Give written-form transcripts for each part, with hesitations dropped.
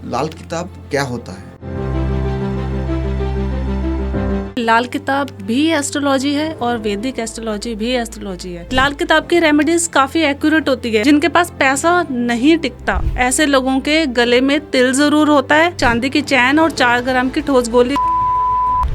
लाल किताब क्या होता है? लाल किताब भी एस्ट्रोलॉजी है और वैदिक एस्ट्रोलॉजी भी एस्ट्रोलॉजी है। लाल किताब की रेमेडीज काफी एक्यूरेट होती है। जिनके पास पैसा नहीं टिकता, ऐसे लोगों के गले में तिल जरूर होता है, चांदी की चैन और 4 ग्राम की ठोस गोली।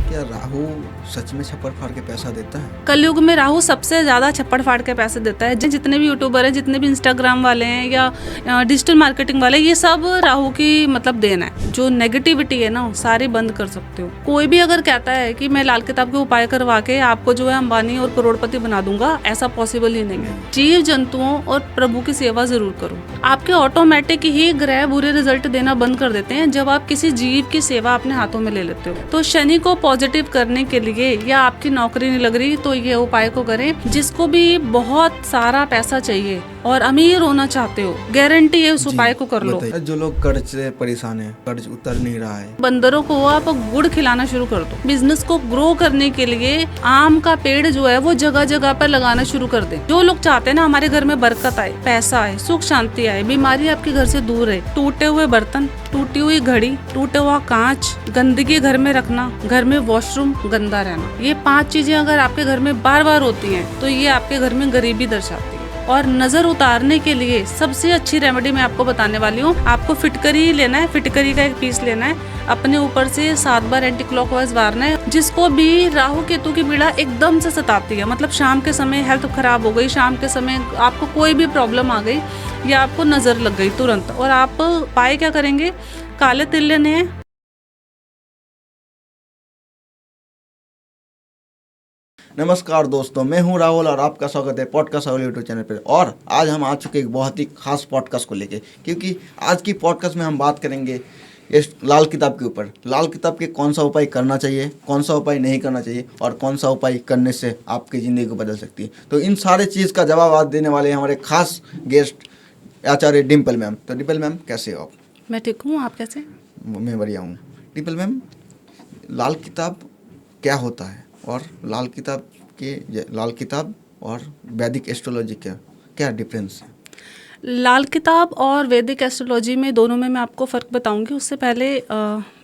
क्या राहु सच में छप्पर फाड़ के पैसा देता है? कलयुग में राहु सबसे ज्यादा छप्पड़ फाड़ के पैसे देता है। जितने भी यूट्यूबर हैं, जितने भी इंस्टाग्राम वाले हैं या डिजिटल मार्केटिंग वाले, ये सब राहु की देन है। जो नेगेटिविटी है ना, सारी बंद कर सकते हो। कोई भी अगर कहता है कि मैं लाल किताब के उपाय करवा के आपको जो है अंबानी और करोड़पति बना दूंगा, ऐसा पॉसिबल ही नहीं है। जीव जंतुओं और प्रभु की सेवा जरूर करो। आपके ऑटोमेटिक ही ग्रह बुरे रिजल्ट देना बंद कर देते हैं जब आप किसी जीव की सेवा अपने हाथों में ले लेते हो। तो शनि को पॉजिटिव करने के लिए, या आपकी नौकरी नहीं लग रही, तो ये उपाय को करें। जिसको भी बहुत सारा पैसा चाहिए और अमीर होना चाहते हो, गारंटी है उस उपाय को कर लो। जो लोग कर्ज से परेशान है, कर्ज उतर नहीं रहा है, बंदरों को आप गुड़ खिलाना शुरू कर दो। बिजनेस को ग्रो करने के लिए आम का पेड़ जो है वो जगह जगह पर लगाना शुरू कर दे। जो लोग चाहते हैं ना हमारे घर में बरकत आए, पैसा आए, सुख शांति आए, बीमारी आपके घर से दूर रहे, टूटे हुए बर्तन, टूटी हुई घड़ी, टूटा हुआ कांच, गंदगी घर में रखना, घर में वॉशरूम गंदा रहना, ये 5 चीजें अगर आपके घर में बार बार होती हैं तो ये आपके घर में गरीबी दर्शाती है। और नजर उतारने के लिए सबसे अच्छी रेमेडी मैं आपको बताने वाली हूँ। आपको फिटकरी लेना है, फिटकरी का एक पीस लेना है, अपने ऊपर से 7 बार एंटी क्लॉकवाइज मारना है। जिसको भी राहु केतु की पीड़ा एकदम से सताती है, मतलब शाम के समय हेल्थ खराब हो गई, शाम के समय आपको कोई भी प्रॉब्लम आ गई या आपको नजर लग गई तुरंत, और आप उपाय क्या करेंगे, काले तिल लेने हैं। नमस्कार दोस्तों, मैं हूं राहुल और आपका स्वागत है पॉडकास्ट राहुल यूट्यूब चैनल पर। और आज हम आ चुके एक बहुत ही खास पॉडकास्ट को लेके, क्योंकि आज की पॉडकास्ट में हम बात करेंगे इस लाल किताब के ऊपर। लाल किताब के कौन सा उपाय करना चाहिए, कौन सा उपाय नहीं करना चाहिए, और कौन सा उपाय करने से आपकी ज़िंदगी को बदल सकती है। तो इन सारे चीज़ का जवाब आज देने वाले हमारे खास गेस्ट आचार्य डिम्पल मैम। तो डिम्पल मैम, कैसे हो आप? मैं ठीक हूँ, आप कैसे? मैं बढ़िया हूँ। डिम्पल मैम, लाल किताब क्या होता है, और लाल किताब और वैदिक एस्ट्रोलॉजी क्या डिफरेंस है? लाल किताब और वैदिक एस्ट्रोलॉजी में, दोनों में मैं आपको फ़र्क बताऊंगी। उससे पहले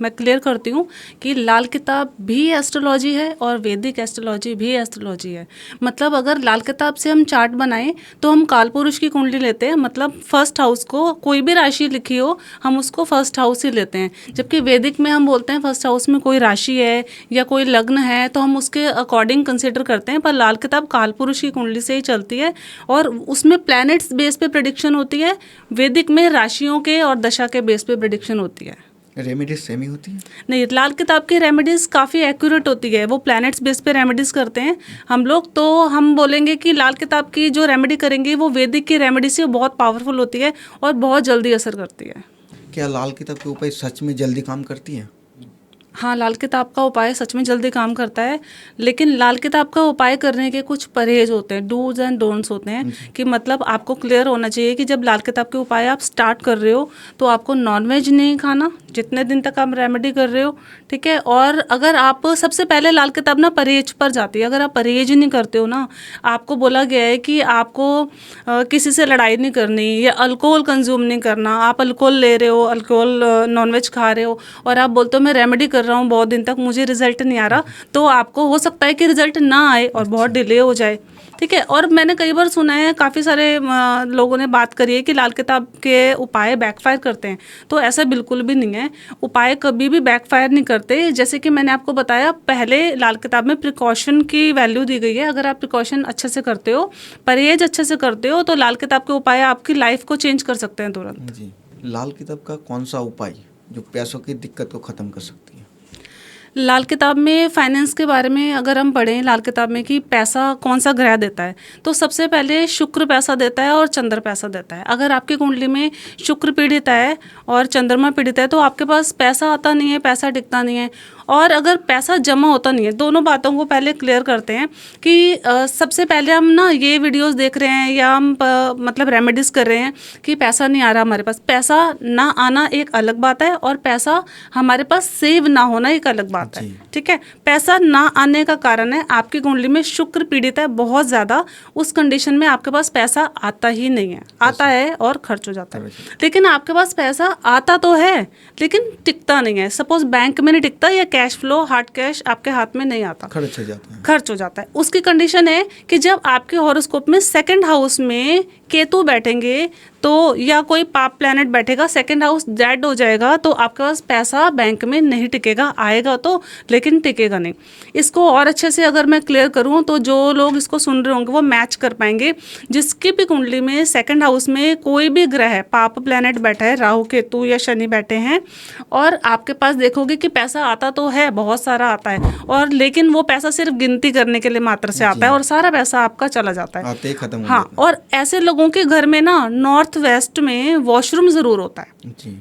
मैं क्लियर करती हूँ कि लाल किताब भी एस्ट्रोलॉजी है और वैदिक एस्ट्रोलॉजी भी एस्ट्रोलॉजी है। मतलब अगर लाल किताब से हम चार्ट बनाएं तो हम काल पुरुष की कुंडली लेते हैं, मतलब फर्स्ट हाउस को, कोई भी राशि लिखी हो हम उसको फर्स्ट हाउस ही लेते हैं। जबकि वैदिक में हम बोलते हैं फर्स्ट हाउस में कोई राशि है या कोई लग्न है तो हम उसके अकॉर्डिंग कंसिडर करते हैं। पर लाल किताब काल पुरुष की कुंडली से ही चलती है और उसमें प्लैनेट्स बेस पे प्रेडिक्शन होती है। वैदिक में राशियों के और दशा के बेस पे प्रेडिक्शन होती है। रेमेडीज सेम ही होती है? नहीं, लाल किताब की रेमेडीज काफ़ी एक्यूरेट होती है। वो प्लैनेट्स बेस पे रेमेडीज करते हैं हम लोग। तो हम बोलेंगे कि लाल किताब की जो रेमेडी करेंगे वो वैदिक की रेमेडी से बहुत पावरफुल होती है और बहुत जल्दी असर करती है। क्या लाल किताब के उपाय सच में जल्दी काम करती है? हाँ, लाल किताब का उपाय सच में जल्दी काम करता है, लेकिन लाल किताब का उपाय करने के कुछ परहेज होते हैं, डूज एंड डोंट्स होते हैं। कि मतलब आपको क्लियर होना चाहिए कि जब लाल किताब के उपाय आप स्टार्ट कर रहे हो तो आपको नॉनवेज नहीं खाना जितने दिन तक आप रेमेडी कर रहे हो, ठीक है। और अगर आप, सबसे पहले लाल किताब ना परहेज पर जाती है। अगर आप परहेज नहीं करते हो ना, आपको बोला गया है कि आपको किसी से लड़ाई नहीं करनी या अल्कोहल कंज्यूम नहीं करना। आप अल्कोहल ले रहे हो, अल्कोहल नॉनवेज खा रहे हो और आप बोलते हो मैं रेमेडी कर रहा हूँ बहुत दिन तक, मुझे रिजल्ट नहीं आ रहा, तो आपको हो सकता है कि रिजल्ट ना आए और बहुत डिले हो जाए, ठीक है। और मैंने कई बार सुना है, काफ़ी सारे लोगों ने बात करी है कि लाल किताब के उपाय बैकफायर करते हैं। तो ऐसा बिल्कुल भी नहीं है, उपाय कभी भी बैकफायर नहीं करते। जैसे कि मैंने आपको बताया पहले, लाल किताब में प्रिकॉशन की वैल्यू दी गई है। अगर आप प्रिकॉशन अच्छे से करते हो, परहेज अच्छे से करते हो, तो लाल किताब के उपाय आपकी लाइफ को चेंज कर सकते हैं तुरंत। जी, लाल किताब का कौन सा उपाय जो पैसों की दिक्कत को ख़त्म कर सकती है? लाल किताब में फाइनेंस के बारे में अगर हम पढ़ें, लाल किताब में कि पैसा कौन सा ग्रह देता है, तो सबसे पहले शुक्र पैसा देता है और चंद्र पैसा देता है। अगर आपकी कुंडली में शुक्र पीड़ित है और चंद्रमा पीड़ित है तो आपके पास पैसा आता नहीं है, पैसा टिकता नहीं है। और अगर पैसा जमा होता नहीं है, दोनों बातों को पहले क्लियर करते हैं कि सबसे पहले हम ना ये वीडियोस देख रहे हैं या हम मतलब रेमेडीज कर रहे हैं कि पैसा नहीं आ रहा हमारे पास। पैसा ना आना एक अलग बात है और पैसा हमारे पास सेव ना होना एक अलग बात है, ठीक है। पैसा ना आने का कारण है आपकी कुंडली में शुक्र पीड़ित है बहुत ज़्यादा, उस कंडीशन में आपके पास पैसा आता ही नहीं है, आता है और खर्च हो जाता है। लेकिन आपके पास पैसा आता तो है लेकिन टिकता नहीं है। सपोज बैंक में नहीं टिकता या कैश फ्लो हार्ड कैश आपके हाथ में नहीं आता, खर्च हो जाता है, खर्च हो जाता है। उसकी कंडीशन है कि जब आपके हॉरोस्कोप में सेकंड हाउस में केतु बैठेंगे तो या कोई पाप प्लैनेट बैठेगा, सेकंड हाउस डेड हो जाएगा तो आपके पास पैसा बैंक में नहीं टिकेगा, आएगा तो लेकिन टिकेगा नहीं। इसको और अच्छे से अगर मैं क्लियर करूं तो जो लोग इसको सुन रहे होंगे वो मैच कर पाएंगे। जिसकी भी कुंडली में सेकंड हाउस में कोई भी ग्रह पाप प्लैनेट बैठा है, राहु केतु या शनि बैठे हैं, और आपके पास देखोगे कि पैसा आता तो है, बहुत सारा आता है, और लेकिन वो पैसा सिर्फ गिनती करने के लिए मात्र से आता है और सारा पैसा आपका चला जाता है, आते ही खत्म हो हाँ। जाता है। और ऐसे लोगों के घर में ना नॉर्थ वेस्ट में वॉशरूम जरूर होता है जी।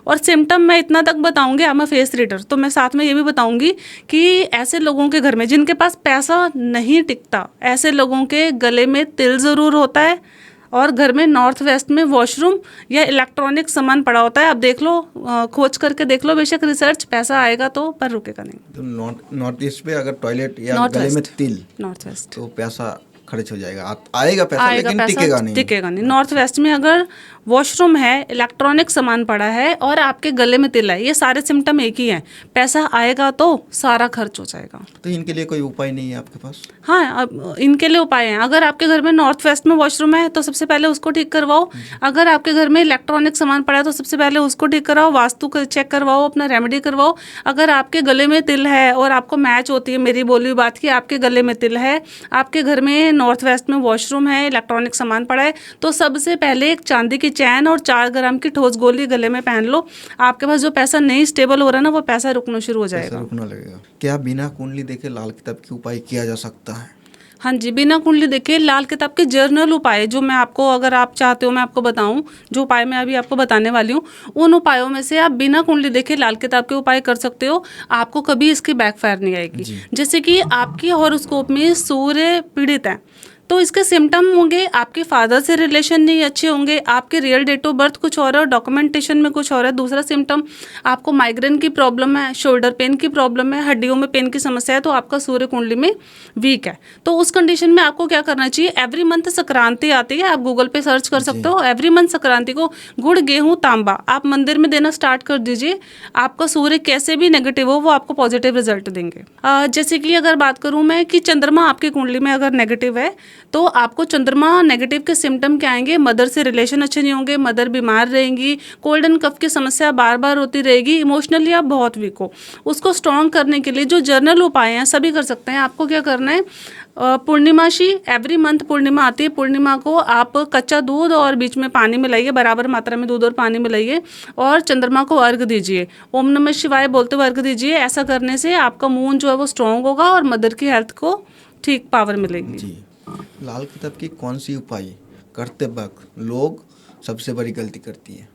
और सिम्टम मैं इतना तक बताऊंगी, I am a face reader, तो मैं साथ में ये भी बताऊंगी कि ऐसे लोगों के घर में जिनके पास पैसा नहीं टिकता, ऐसे लोगों के गले में तिल ज़रूर होता है और घर में नॉर्थ वेस्ट में वॉशरूम या इलेक्ट्रॉनिक सामान पड़ा होता है। अब देख लो, खोज करके देख लो, बेशक रिसर्च, पैसा आएगा तो पर रुकेगा नहीं। तो नॉर्थ ईस्ट पे अगर टॉयलेट या गले में तिल, नॉर्थ वेस्ट तो पैसा खर्च हो जाएगा, आएगा पैसा लेकिन टिकेगा नहीं, टिकेगा नहीं। नॉर्थ वेस्ट में अगर वॉशरूम है, इलेक्ट्रॉनिक सामान पड़ा है और आपके गले में तिल है, ये सारे सिम्टम एक ही हैं, पैसा आएगा तो सारा खर्च हो जाएगा। तो इनके लिए कोई उपाय नहीं है आपके पास? हाँ, अब इनके लिए उपाय हैं। अगर आपके घर में नॉर्थ वेस्ट में वॉशरूम है तो सबसे पहले उसको ठीक करवाओ। अगर आपके घर में इलेक्ट्रॉनिक सामान पड़ा है तो सबसे पहले उसको ठीक कराओ, वास्तु चेक करवाओ, अपना रेमेडी करवाओ। अगर आपके गले में तिल है और आपको मैच होती है मेरी बोली हुई बात की, आपके गले में तिल है, आपके घर में नॉर्थ वेस्ट में वॉशरूम है, इलेक्ट्रॉनिक सामान पड़ा है, तो सबसे पहले एक चांदी की चैन और 4 ग्राम की ठोस गोली गले में पहन लो। आपके पास जो पैसा नहीं स्टेबल हो रहा है ना, वो पैसा रुकना शुरू हो जाएगा, रुकना लगेगा। क्या बिना कुंडली देखे लाल किताब की उपाय किया जा सकता है? हाँ जी, बिना कुंडली देखे लाल किताब के जर्नल उपाय जो मैं आपको, अगर आप चाहते हो मैं आपको बताऊं, जो उपाय मैं अभी आपको बताने वाली हूँ, उन उपायों में से आप बिना कुंडली देखे लाल किताब के उपाय कर सकते हो। आपको कभी इसकी बैकफायर नहीं आएगी। जैसे कि आपकी हॉरोस्कोप में सूर्य पीड़ित है तो इसके सिम्टम होंगे, आपके फादर से रिलेशन नहीं अच्छे होंगे, आपके रियल डेट ऑफ बर्थ कुछ और है और डॉक्यूमेंटेशन में कुछ और है। दूसरा सिम्टम, आपको माइग्रेन की प्रॉब्लम है, शोल्डर पेन की प्रॉब्लम है, हड्डियों में पेन की समस्या है, तो आपका सूर्य कुंडली में वीक है। तो उस कंडीशन में आपको क्या करना चाहिए, एवरी मंथ संक्रांति आती है, आप गूगल पे सर्च कर सकते हो, एवरी मंथ संक्रांति को गुड़ गेहूँ तांबा आप मंदिर में देना स्टार्ट कर दीजिए। आपका सूर्य कैसे भी नेगेटिव हो वो आपको पॉजिटिव रिजल्ट देंगे। जैसे कि अगर बात करूँ मैं कि चंद्रमा आपकी कुंडली में अगर नेगेटिव है तो आपको चंद्रमा नेगेटिव के सिम्टम क्या आएंगे, मदर से रिलेशन अच्छे नहीं होंगे, मदर बीमार रहेंगी, कोल्ड एंड कफ की समस्या बार बार होती रहेगी, इमोशनली आप बहुत वीक हो। उसको स्ट्रॉन्ग करने के लिए जो जर्नल उपाय हैं सभी कर सकते हैं। आपको क्या करना है, पूर्णिमाशी एवरी मंथ पूर्णिमा आती है, पूर्णिमा को आप कच्चा दूध और बीच में पानी मिलाइए, बराबर मात्रा में दूध और पानी मिलाइए और चंद्रमा को अर्घ दीजिए, ओम नमः शिवाय बोलते हुए अर्घ दीजिए। ऐसा करने से आपका मून जो है वो स्ट्रॉन्ग होगा और मदर की हेल्थ को ठीक पावर मिलेगी। जी। लाल किताब की कौन सी उपाय करते वक्त लोग सबसे बड़ी गलती करती है?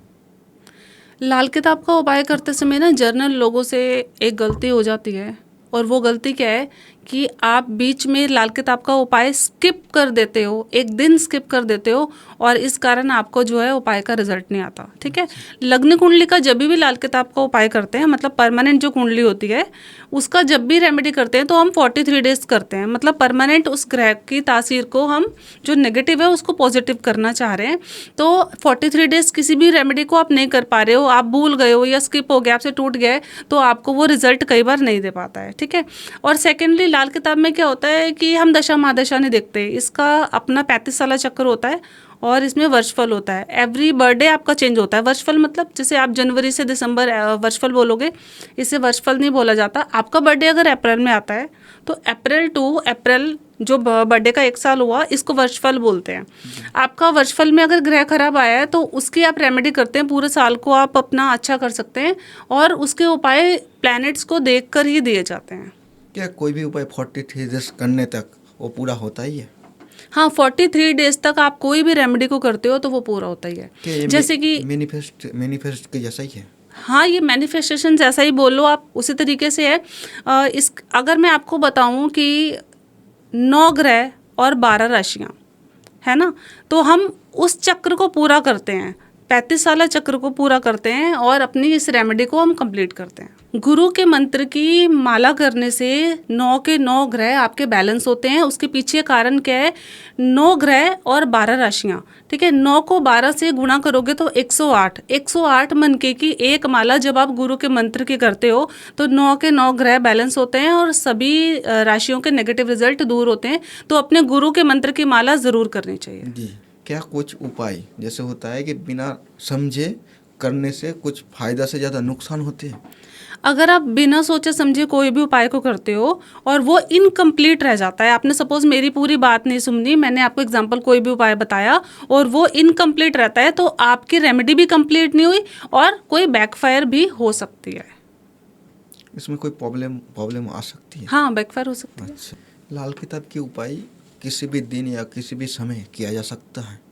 लाल किताब का उपाय करते समय ना जर्नल लोगों से एक गलती हो जाती है, और वो गलती क्या है कि आप बीच में लाल किताब का उपाय स्किप कर देते हो, एक दिन स्किप कर देते हो, और इस कारण आपको जो है उपाय का रिजल्ट नहीं आता। ठीक है, लग्न कुंडली का जब भी लाल किताब का उपाय करते हैं, मतलब परमानेंट जो कुंडली होती है उसका जब भी रेमेडी करते हैं तो हम 43 डेज करते हैं, मतलब परमानेंट उस ग्रह की तासीर को हम जो नेगेटिव है उसको पॉजिटिव करना चाह रहे हैं। तो 43 डेज किसी भी रेमेडी को आप नहीं कर पा रहे हो, आप भूल गए हो या स्किप हो गया, आपसे टूट गया है, तो आपको वो रिजल्ट कई बार नहीं दे पाता है। ठीक है, और सेकेंडली लाल किताब में क्या होता है कि हम दशा महादशा नहीं देखते, इसका अपना 35 साला चक्कर होता है और इसमें वर्षफल होता है। एवरी बर्थडे आपका चेंज होता है। वर्षफल मतलब जैसे आप जनवरी से दिसंबर वर्षफल बोलोगे, इसे वर्षफल नहीं बोला जाता। आपका बर्थडे अगर अप्रैल में आता है तो अप्रैल टू अप्रैल जो बर्थडे का 1 साल हुआ इसको वर्षफल बोलते हैं। आपका वर्षफल में अगर ग्रह खराब आया है तो उसकी आप रेमेडी करते हैं, पूरे साल को आप अपना अच्छा कर सकते हैं, और उसके उपाय प्लैनेट्स को देख कर ही दिए जाते हैं। क्या कोई भी उपाय 43 डेज करने तक वो पूरा होता ही है? हाँ, 43 डेज तक आप कोई भी रेमेडी को करते हो तो वो पूरा होता ही है। जैसे कि मैनिफेस्ट के जैसा ही है। हाँ, ये मैनिफेस्टेशन जैसा ही बोल लो आप, उसी तरीके से है। इस अगर मैं आपको बताऊं कि 9 ग्रह और 12 राशियां है ना, तो हम उस चक्र को पूरा करते हैं, 35 साल चक्र को पूरा करते हैं और अपनी इस रेमेडी को हम कंप्लीट करते हैं। गुरु के मंत्र की माला करने से 9 के 9 ग्रह आपके बैलेंस होते हैं। उसके पीछे कारण क्या है? 9 ग्रह और 12 राशियां, ठीक है। 9 को 12 से गुणा करोगे तो 108, 108 मनके की एक माला जब आप गुरु के मंत्र की करते हो तो 9 के 9 ग्रह बैलेंस होते हैं और सभी राशियों के नेगेटिव रिजल्ट दूर होते हैं। तो अपने गुरु के मंत्र की माला ज़रूर करनी चाहिए जी। क्या कुछ उपाय जैसे होता है कि बिना समझे करने से कुछ फायदा से ज़्यादा नुकसान होते हैं? अगर आप बिना सोचे समझे कोई भी उपाय को करते हो और वो इनकम्प्लीट रह जाता है, आपने सपोज मेरी पूरी बात नहीं सुनी, मैंने आपको एग्जांपल कोई भी उपाय बताया और वो इनकम्प्लीट रहता है, तो आपकी रेमेडी भी कंप्लीट नहीं हुई और कोई बैकफायर भी हो सकती है। इसमें कोई प्रॉब्लम आ सकती है? हाँ, बैकफायर हो सकती है। अच्छा, लाल किताब के उपाय किसी भी दिन या किसी भी समय किया जा सकता है?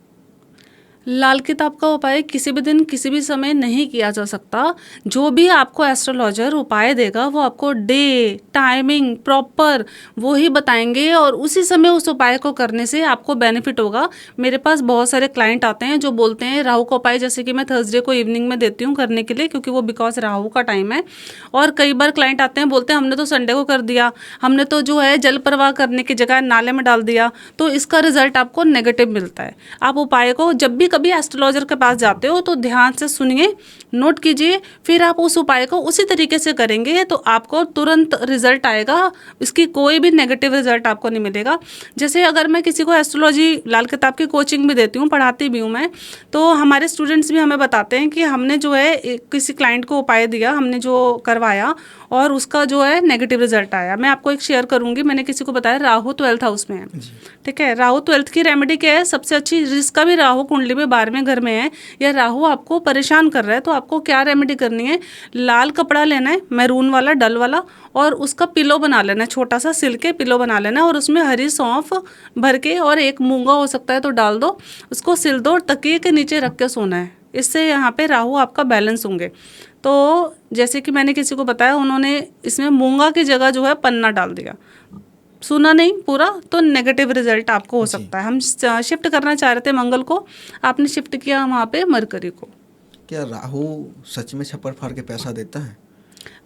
लाल किताब का उपाय किसी भी दिन किसी भी समय नहीं किया जा सकता। जो भी आपको एस्ट्रोलॉजर उपाय देगा वो आपको डे टाइमिंग प्रॉपर वो ही बताएंगे और उसी समय उस उपाय को करने से आपको बेनिफिट होगा। मेरे पास बहुत सारे क्लाइंट आते हैं जो बोलते हैं राहु का उपाय, जैसे कि मैं थर्सडे को इवनिंग में देती हूँ करने के लिए, क्योंकि वो बिकॉज राहु का टाइम है। और कई बार क्लाइंट आते हैं बोलते हैं हमने तो संडे को कर दिया, हमने तो जो है जल प्रवाह करने की जगह नाले में डाल दिया, तो इसका रिजल्ट आपको नेगेटिव मिलता है। आप उपाय को जब भी कभी एस्ट्रोलॉजर के पास जाते हो तो ध्यान से सुनिए, नोट कीजिए, फिर आप उस उपाय को उसी तरीके से करेंगे तो आपको तुरंत रिजल्ट आएगा। इसकी कोई भी नेगेटिव रिजल्ट आपको नहीं मिलेगा। जैसे अगर मैं किसी को एस्ट्रोलॉजी लाल किताब की कोचिंग भी देती हूँ, पढ़ाती भी हूँ मैं, तो हमारे स्टूडेंट्स भी हमें बताते हैं कि हमने जो है किसी क्लाइंट को उपाय दिया, हमने जो करवाया और उसका जो है नेगेटिव रिजल्ट आया। मैं आपको एक शेयर करूंगी, मैंने किसी को बताया राहु 12th हाउस में है, ठीक है। राहु 12th की रेमेडी क्या है? सबसे अच्छी, जिसका भी राहु कुंडली में 12वें घर में है या राहु आपको परेशान कर रहा है, तो आपको क्या रेमेडी करनी है? लाल कपड़ा लेना है, मैरून वाला डल वाला, और उसका पिलो बना लेना है, छोटा सा सिल के पिलो बना लेना है और उसमें हरी सौंफ भर के और एक मूंगा हो सकता है तो डाल दो, उसको सिल दो और तकिए के नीचे रख के सोना है। इससे यहाँ पे राहु आपका बैलेंस होंगे। तो जैसे कि मैंने किसी को बताया, उन्होंने इसमें मूंगा की जगह जो है पन्ना डाल दिया, सुना नहीं पूरा, तो नेगेटिव रिजल्ट आपको हो सकता है। हम शिफ्ट करना चाह रहे थे मंगल को, आपने शिफ्ट किया वहाँ पे मरकरी को। क्या राहु सच में छप्पर फाड़ के पैसा देता है?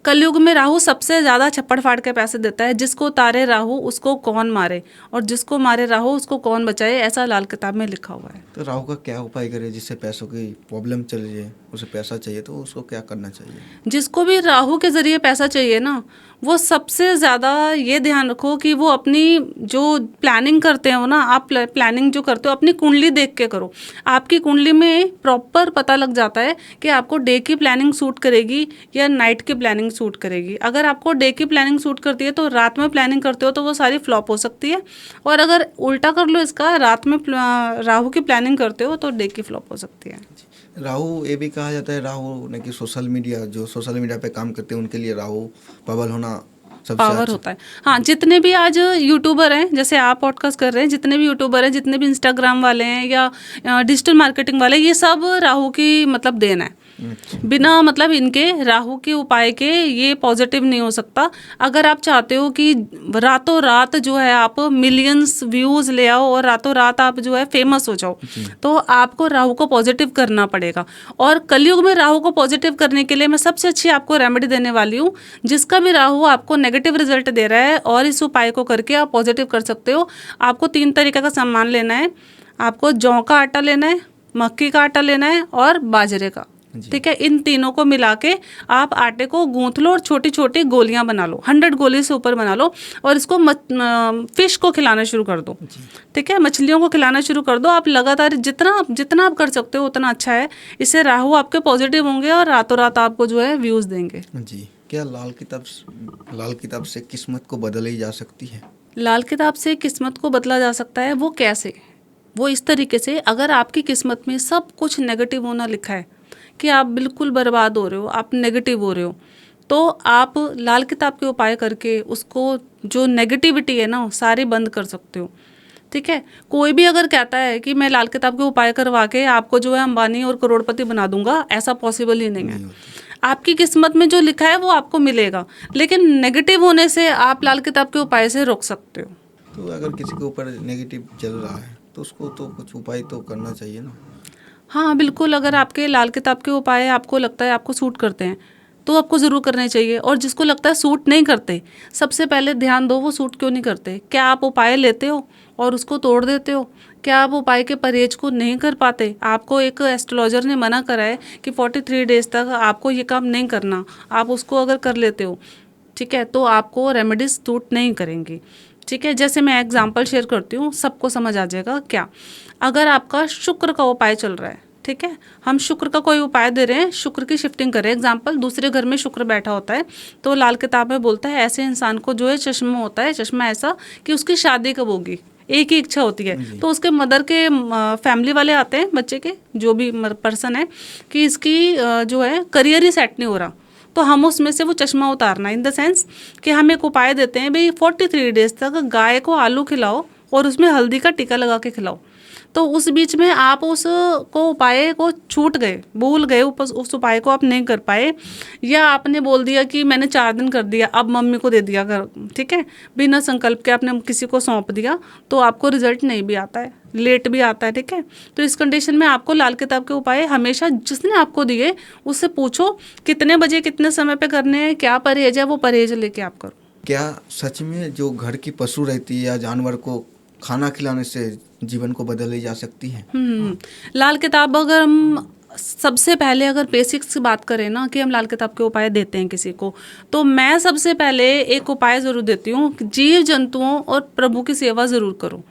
कलयुग में राहु सबसे ज़्यादा छप्पड़ फाड़ के पैसे देता है। जिसको तारे राहु उसको कौन मारे, और जिसको मारे राहु उसको कौन बचाए, ऐसा लाल किताब में लिखा हुआ है। तो राहु का क्या उपाय करे जिससे पैसों की प्रॉब्लम चली जाए, उसे पैसा चाहिए तो उसको क्या करना चाहिए? जिसको भी राहु के ज़रिए पैसा चाहिए ना, वो सबसे ज़्यादा ये ध्यान रखो कि वो अपनी जो प्लानिंग करते हो ना, आप प्लानिंग जो करते हो अपनी कुंडली देख के करो। आपकी कुंडली में प्रॉपर पता लग जाता है कि आपको डे की प्लानिंग सूट करेगी या नाइट की प्लानिंग सूट करेगी। अगर आपको डे की प्लानिंग सूट करती है तो रात में प्लानिंग करते हो तो वो सारी फ्लॉप हो सकती है, और अगर उल्टा कर लो इसका, रात में राहु की प्लानिंग करते हो तो डे की फ्लॉप हो सकती है। राहु ये भी कहा जाता है, राहु ने कि सोशल मीडिया पे काम करते हैं उनके लिए राहु प्रबल होना सबसे पावर अच्छा। होता है। हाँ, जितने भी आज यूट्यूबर हैं, जैसे आप पॉडकास्ट कर रहे हैं, जितने भी यूट्यूबर हैं, जितने भी इंस्टाग्राम वाले हैं या डिजिटल मार्केटिंग वाले, ये सब राहु की मतलब देन है। बिना मतलब इनके राहु के उपाय के ये पॉजिटिव नहीं हो सकता। अगर आप चाहते हो कि रातों रात जो है आप मिलियंस व्यूज ले आओ और रातों रात आप जो है फेमस हो जाओ, तो आपको राहु को पॉजिटिव करना पड़ेगा। और कलयुग में राहु को पॉजिटिव करने के लिए मैं सबसे अच्छी आपको रेमेडी देने वाली हूँ। जिसका भी राहु आपको नेगेटिव रिजल्ट दे रहा है और इस उपाय को करके आप पॉजिटिव कर सकते हो। आपको 3 तरीके का सामान लेना है। आपको जौ का आटा लेना है, मक्की का आटा लेना है और बाजरे का, ठीक है। इन तीनों को मिला के आप आटे को गूंथ लो और छोटी छोटी गोलियां बना लो, 100 गोली से ऊपर बना लो, और इसको फिश को खिलाना शुरू कर दो, ठीक है। मछलियों को खिलाना शुरू कर दो। आप लगातार जितना आप कर सकते हो उतना अच्छा है। इससे राहु आपके पॉजिटिव होंगे और रातों रात आपको जो है व्यूज देंगे। जी। क्या लाल किताब से किस्मत को बदली जा सकती है? लाल किताब से किस्मत को बदला जा सकता है। वो कैसे? वो इस तरीके से, अगर आपकी किस्मत में सब कुछ नेगेटिव होना लिखा है कि आप बिल्कुल बर्बाद हो रहे हो, आप नेगेटिव हो रहे हो, तो आप लाल किताब के उपाय करके उसको जो नेगेटिविटी है ना सारी बंद कर सकते हो, ठीक है। कोई भी अगर कहता है कि मैं लाल किताब के उपाय करवा के आपको जो है अंबानी और करोड़पति बना दूंगा, ऐसा पॉसिबल ही नहीं है। आपकी किस्मत में जो लिखा है वो आपको मिलेगा, लेकिन नेगेटिव होने से आप लाल किताब के उपाय से रोक सकते हो। तो अगर किसी के ऊपर नेगेटिव चल रहा है तो उसको तो कुछ उपाय तो करना चाहिए ना। हाँ बिल्कुल, अगर आपके लाल किताब के उपाय आपको लगता है आपको सूट करते हैं तो आपको ज़रूर करने चाहिए। और जिसको लगता है सूट नहीं करते, सबसे पहले ध्यान दो वो सूट क्यों नहीं करते। क्या आप उपाय लेते हो और उसको तोड़ देते हो? क्या आप उपाय के परहेज को नहीं कर पाते? आपको एक एस्ट्रोलॉजर ने मना करा है कि 43 डेज तक आपको ये काम नहीं करना, आप उसको अगर कर लेते हो, ठीक है, तो आपको रेमेडीज सूट नहीं करेंगी। ठीक है, जैसे मैं एग्जांपल शेयर करती हूँ, सबको समझ आ जाएगा। क्या, अगर आपका शुक्र का उपाय चल रहा है, ठीक है, हम शुक्र का कोई उपाय दे रहे हैं, शुक्र की शिफ्टिंग कर रहे हैं, एग्जांपल दूसरे घर में शुक्र बैठा होता है, तो लाल किताब में बोलता है ऐसे इंसान को जो है चश्मा होता है, चश्मा ऐसा कि उसकी शादी कब होगी, एक ही इच्छा होती है। तो उसके मदर के फैमिली वाले आते हैं, बच्चे के जो भी पर्सन है, कि इसकी जो है करियर ही सेट नहीं हो रहा, तो हम उसमें से वो चश्मा उतारना, इन द सेंस कि हम एक उपाय देते हैं, भाई 43 डेज तक गाय को आलू खिलाओ और उसमें हल्दी का टीका लगा के खिलाओ। तो उस बीच में आप उस को उपाय को छूट गए, भूल गए, उस उपाय को आप नहीं कर पाए, या आपने बोल दिया कि मैंने 4 दिन कर दिया, अब मम्मी को दे दिया कर, ठीक है, बिना संकल्प के आपने किसी को सौंप दिया, तो आपको रिजल्ट नहीं भी आता है, लेट भी आता है। ठीक है, तो इस कंडीशन में आपको लाल किताब के उपाय हमेशा जिसने आपको दिए उससे पूछो कितने बजे कितने समय पे करने हैं, क्या परहेज है, वो परहेज लेके आप करो। क्या सच में जो घर की पशु रहती है या जानवर को खाना खिलाने से जीवन को बदली जा सकती है? लाल किताब, अगर हम सबसे पहले अगर बेसिक्स की बात करें ना, कि हम लाल किताब के उपाय देते हैं किसी को, तो मैं सबसे पहले एक उपाय ज़रूर देती हूँ, जीव जंतुओं और प्रभु की सेवा ज़रूर करो।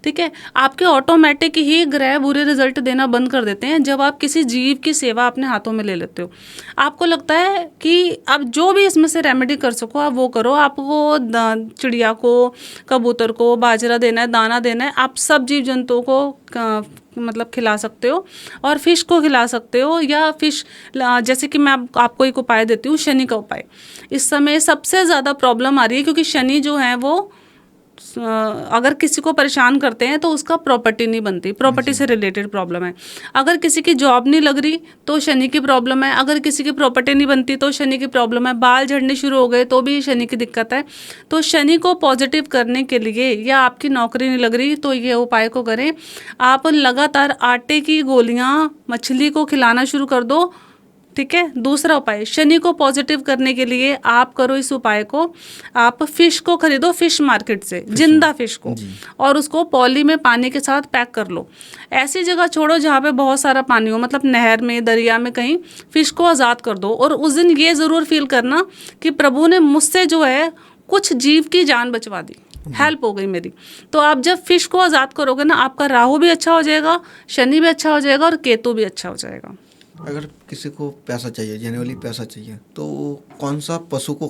ठीक है, आपके ऑटोमेटिक ही ग्रह बुरे रिजल्ट देना बंद कर देते हैं जब आप किसी जीव की सेवा अपने हाथों में ले लेते हो। आपको लगता है कि आप जो भी इसमें से रेमेडी कर सको आप वो करो। आपको चिड़िया को, कबूतर को बाजरा देना है, दाना देना है, आप सब जीव जंतुओं को मतलब खिला सकते हो, और फिश को खिला सकते हो, या फिश जैसे कि मैं आपको एक उपाय देती हूँ, शनि का उपाय। इस समय सबसे ज़्यादा प्रॉब्लम आ रही है क्योंकि शनि जो है वो अगर किसी को परेशान करते हैं तो उसका प्रॉपर्टी नहीं बनती, प्रॉपर्टी से रिलेटेड प्रॉब्लम है। अगर किसी की जॉब नहीं लग रही तो शनि की प्रॉब्लम है, अगर किसी की प्रॉपर्टी नहीं बनती तो शनि की प्रॉब्लम है, बाल झड़ने शुरू हो गए तो भी शनि की दिक्कत है। तो शनि को पॉजिटिव करने के लिए, या आपकी नौकरी नहीं लग रही तो ये उपाय को करें। आप लगातार आटे की गोलियां मछली को खिलाना शुरू कर दो। ठीक है, दूसरा उपाय, शनि को पॉजिटिव करने के लिए आप करो इस उपाय को, आप फिश को खरीदो फिश मार्केट से, जिंदा फिश को, और उसको पॉली में पानी के साथ पैक कर लो। ऐसी जगह छोड़ो जहाँ पे बहुत सारा पानी हो, मतलब नहर में, दरिया में, कहीं फिश को आज़ाद कर दो। और उस दिन ये ज़रूर फील करना कि प्रभु ने मुझसे जो है कुछ जीव की जान बचवा दी, हेल्प हो गई मेरी। तो आप जब फिश को आज़ाद करोगे ना, आपका राहु भी अच्छा हो जाएगा, शनि भी अच्छा हो जाएगा, और केतु भी अच्छा हो जाएगा। अगर किसी को पैसा चाहिए, जेन्युइनली पैसा चाहिए, तो कौन सा पशु को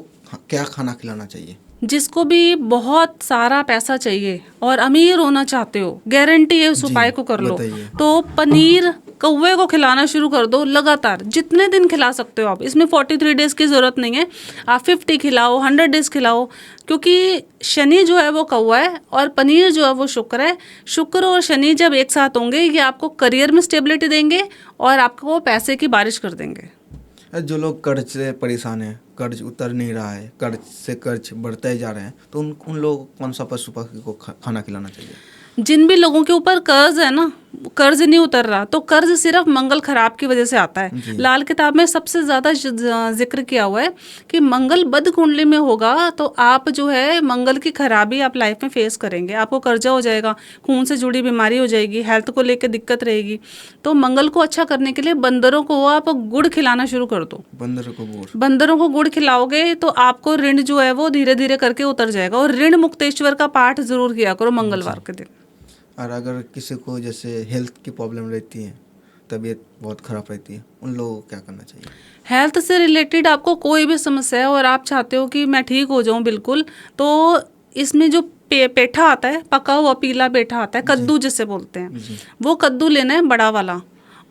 क्या खाना खिलाना चाहिए? जिसको भी बहुत सारा पैसा चाहिए और अमीर होना चाहते हो, गारंटी है उस उपाय को कर लो। तो पनीर कौवे को खिलाना शुरू कर दो लगातार, जितने दिन खिला सकते हो आप। इसमें 43 डेज की ज़रूरत नहीं है, आप 50 खिलाओ, 100 डेज खिलाओ, क्योंकि शनि जो है वो कौवा है और पनीर जो है वो शुक्र है। शुक्र और शनि जब एक साथ होंगे, ये आपको करियर में स्टेबिलिटी देंगे और आपको पैसे की बारिश कर देंगे। जो लोग कर्ज से परेशान हैं, कर्ज उतर नहीं रहा है, कर्ज से कर्ज बढ़ते जा रहे हैं, तो उन लोगों को कौन सा पशु पक्षी को खाना खिलाना चाहिए? जिन भी लोगों के ऊपर कर्ज है ना, कर्ज नहीं उतर रहा, तो कर्ज सिर्फ मंगल खराब की वजह से आता है। लाल किताब में सबसे ज़्यादा जिक्र किया हुआ है कि मंगल बद कुंडली में होगा तो आप जो है मंगल की खराबी आप लाइफ में फेस करेंगे, आपको कर्जा हो जाएगा, खून से जुड़ी बीमारी हो जाएगी, हेल्थ को लेकर दिक्कत रहेगी। तो मंगल को अच्छा करने के लिए बंदरों को आप गुड़ खिलाना शुरू कर दो। बंदरों को गुड़ खिलाओगे तो आपको ऋण जो है वो धीरे धीरे करके उतर जाएगा। और ऋण मुक्तेश्वर का पाठ जरूर किया करो मंगलवार के दिन। और अगर किसी को जैसे हेल्थ की प्रॉब्लम रहती है, तबीयत बहुत ख़राब रहती है, उन लोगों को क्या करना चाहिए? हेल्थ से रिलेटेड आपको कोई भी समस्या है और आप चाहते हो कि मैं ठीक हो जाऊं बिल्कुल, तो इसमें जो पेठा आता है, पका हुआ पीला पेठा आता है, कद्दू जिसे बोलते हैं, वो कद्दू लेना है बड़ा वाला।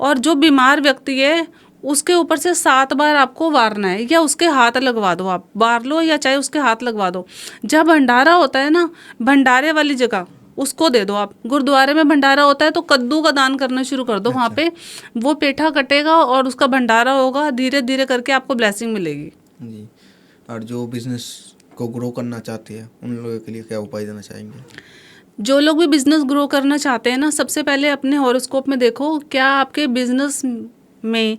और जो बीमार व्यक्ति है उसके ऊपर से 7 बार आपको वारना है, या उसके हाथ लगवा दो, आप वार लो या चाहे उसके हाथ लगवा दो। जब भंडारा होता है ना, भंडारे वाली जगह उसको दे दो आप। गुरुद्वारे में भंडारा होता है तो कद्दू का दान करना शुरू कर दो। वहाँ पे वो पेठा कटेगा और उसका भंडारा होगा, धीरे धीरे करके आपको ब्लेसिंग मिलेगी। जी। और जो बिजनेस को ग्रो करना चाहते हैं उन लोगों के लिए क्या उपाय देना चाहेंगे? जो लोग भी बिजनेस ग्रो करना चाहते हैं ना, सबसे पहले अपने हॉरोस्कोप में देखो क्या आपके बिजनेस में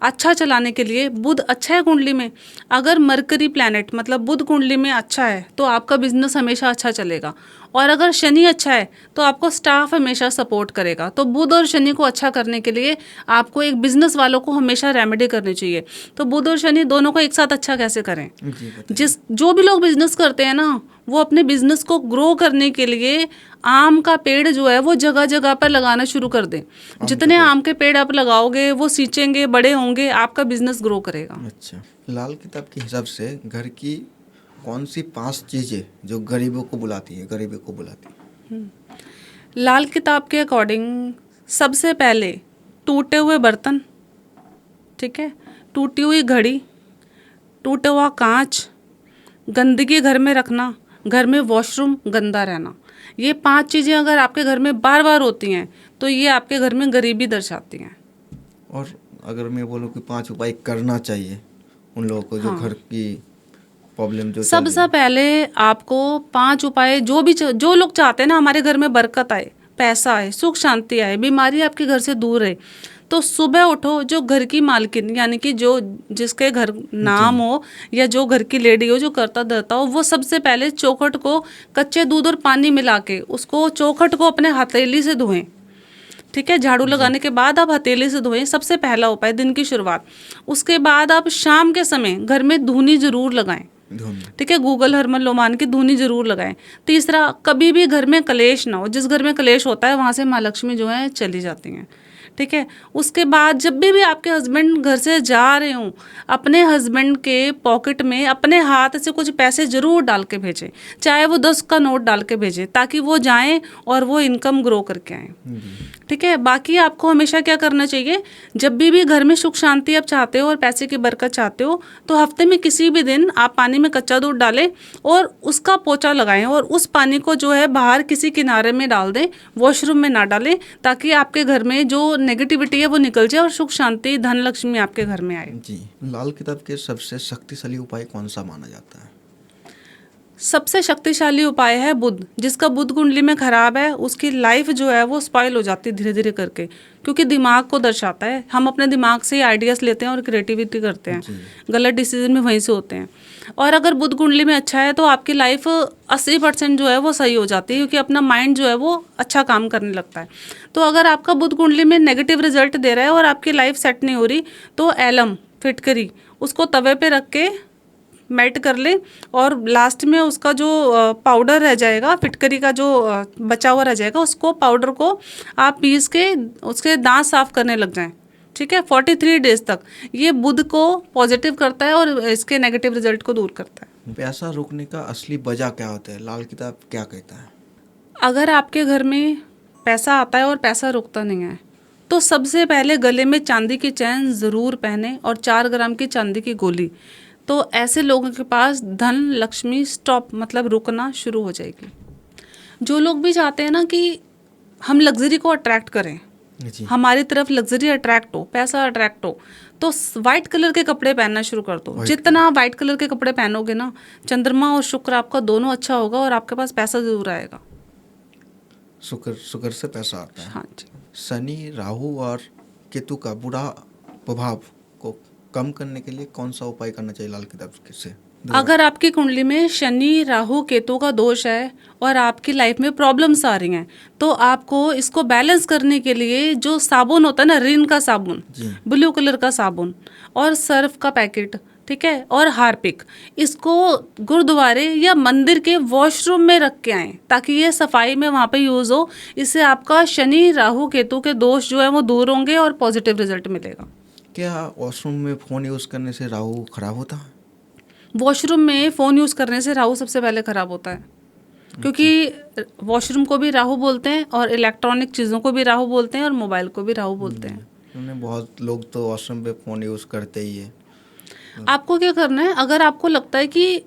अच्छा चलाने के लिए बुध अच्छा है कुंडली में। अगर मरकरी प्लैनेट मतलब बुध कुंडली में अच्छा है तो आपका बिजनेस हमेशा अच्छा चलेगा। और अगर शनि अच्छा है तो आपको स्टाफ हमेशा सपोर्ट करेगा। तो बुध और शनि को अच्छा करने के लिए आपको एक बिजनेस वालों को हमेशा रेमेडी करनी चाहिए। तो बुध और शनि दोनों को एक साथ अच्छा कैसे करें? जो भी लोग बिजनेस करते हैं ना, वो अपने बिजनेस को ग्रो करने के लिए आम का पेड़ जो है वो जगह जगह पर लगाना शुरू कर दें। जितने आम के पेड़ आप लगाओगे वो सींचेंगे, बड़े होंगे, आपका बिजनेस ग्रो करेगा। अच्छा, लाल किताब के हिसाब से घर की कौन सी 5 चीजें जो गरीबों को बुलाती है, गरीबी को बुलाती है? लाल किताब के अकॉर्डिंग सबसे पहले टूटे हुए बर्तन, ठीक है, टूटी हुई घड़ी, टूटा हुआ कांच, गंदगी घर में रखना, घर में वॉशरूम गंदा रहना, ये 5 चीज़ें अगर आपके घर में बार बार होती हैं तो ये आपके घर में गरीबी दर्शाती हैं। और अगर मैं बोलूँ कि 5 उपाय करना चाहिए उन लोगों को जो घर की प्रॉब्लम जो सबसे पहले आपको 5 उपाय जो लोग चाहते हैं ना हमारे घर में बरकत आए, पैसा आए, सुख शांति आए, बीमारी आपके घर से दूर रहे, तो सुबह उठो, जो घर की मालकिन यानी कि जो जिसके घर नाम हो या जो घर की लेडी हो जो करता धरता हो, वो सबसे पहले चौखट को कच्चे दूध और पानी मिला के उसको चौखट को अपने हथेली से धोएं। ठीक है, झाड़ू लगाने के बाद आप हथेली से धोएं, सबसे पहला उपाय दिन की शुरुआत। उसके बाद आप शाम के समय घर में धूनी जरूर लगाएं। ठीक है, गूगल हरमन लोमान की धूनी जरूर लगाएं। तीसरा, कभी भी घर में कलेश ना हो। जिस घर में कलेश होता है वहाँ से माँ लक्ष्मी जो है चली जाती हैं। ठीक है, उसके बाद जब भी आपके हस्बैंड घर से जा रहे हों, अपने हस्बैंड के पॉकेट में अपने हाथ से कुछ पैसे जरूर डाल के भेजें, चाहे वो 10 का नोट डाल के भेजें, ताकि वो जाएं और वो इनकम ग्रो करके आएँ। ठीक है, बाकी आपको हमेशा क्या करना चाहिए, जब भी घर में सुख शांति आप चाहते हो और पैसे की बरकत चाहते हो, तो हफ्ते में किसी भी दिन आप पानी में कच्चा दूध डालें और उसका पोछा लगाएं और उस पानी को जो है बाहर किसी किनारे में डाल दें, वॉशरूम में ना डालें, ताकि आपके घर में जो नेगेटिविटी है वो निकल जाए और सुख शांति धन लक्ष्मी आपके घर में आए। जी, लाल किताब के सबसे शक्तिशाली उपाय कौन सा माना जाता है? सबसे शक्तिशाली उपाय है बुध। जिसका बुध कुंडली में खराब है उसकी लाइफ जो है वो स्पॉइल हो जाती है धीरे धीरे करके, क्योंकि दिमाग को दर्शाता है। हम अपने दिमाग से ही आइडियाज़ लेते हैं और क्रिएटिविटी करते हैं, गलत डिसीजन में वहीं से होते हैं। और अगर बुध कुंडली में अच्छा है तो आपकी लाइफ 80% जो है वो सही हो जाती है, क्योंकि अपना माइंड जो है वो अच्छा काम करने लगता है। तो अगर आपका बुध कुंडली में नेगेटिव रिजल्ट दे रहा है और आपकी लाइफ सेट नहीं हो रही, तो एलम फिटकरी उसको तवे पे रख के मेल्ट कर ले और लास्ट में उसका जो पाउडर रह जाएगा, फिटकरी का जो बचा हुआ रह जाएगा, उसको पाउडर को आप पीस के उसके दांत साफ करने लग जाएं। ठीक है, 43 डेज तक ये बुध को पॉजिटिव करता है और इसके नेगेटिव रिजल्ट को दूर करता है। पैसा रोकने का असली वजह क्या होता है, लाल किताब क्या कहता है? अगर आपके घर में पैसा आता है और पैसा रुकता नहीं है, तो सबसे पहले गले में चांदी की चैन ज़रूर पहने और 4 ग्राम की चांदी की गोली। तो ऐसे लोगों के पास धन लक्ष्मी स्टॉप मतलब रुकना शुरू हो जाएगी। जो लोग भी चाहते हैं ना कि हम लग्जरी को अट्रैक्ट करें, हमारी तरफ लग्जरी अट्रैक्ट हो, पैसा अट्रैक्ट हो, तो वाइट कलर के कपड़े पहनना शुरू कर दो। जितना वाइट कलर के कपड़े पहनोगे ना, चंद्रमा और शुक्र आपका दोनों अच्छा होगा और आपके पास पैसा जरूर आएगा। शुक्र से पैसा आता है। हाँ जी। शनि, राहु और केतु का बुरा प्रभाव को कम करने के लिए कौन सा उपाय करना चाहिए लाल किताब से? अगर आपकी कुंडली में शनि राहु केतु का दोष है और आपकी लाइफ में प्रॉब्लम्स आ रही हैं, तो आपको इसको बैलेंस करने के लिए जो साबुन होता है ना, रिन का साबुन, ब्लू कलर का साबुन और सर्फ का पैकेट, ठीक है, और हार्पिक, इसको गुरुद्वारे या मंदिर के वॉशरूम में रख के आएँ, ताकि ये सफाई में वहाँ पे यूज़ हो। इससे आपका शनि राहु केतु के दोष जो है वो दूर होंगे और पॉजिटिव रिजल्ट मिलेगा। क्या वॉशरूम में फ़ोन यूज़ करने से राहु खराब होता है? वॉशरूम में फ़ोन यूज़ करने से राहु सबसे पहले ख़राब होता है, क्योंकि वॉशरूम को भी राहु बोलते हैं और इलेक्ट्रॉनिक चीज़ों को भी राहु बोलते हैं और मोबाइल को भी राहु बोलते हैं। बहुत लोग तो वॉशरूम पे फ़ोन यूज़ करते ही है। आपको क्या करना है, अगर आपको लगता है कि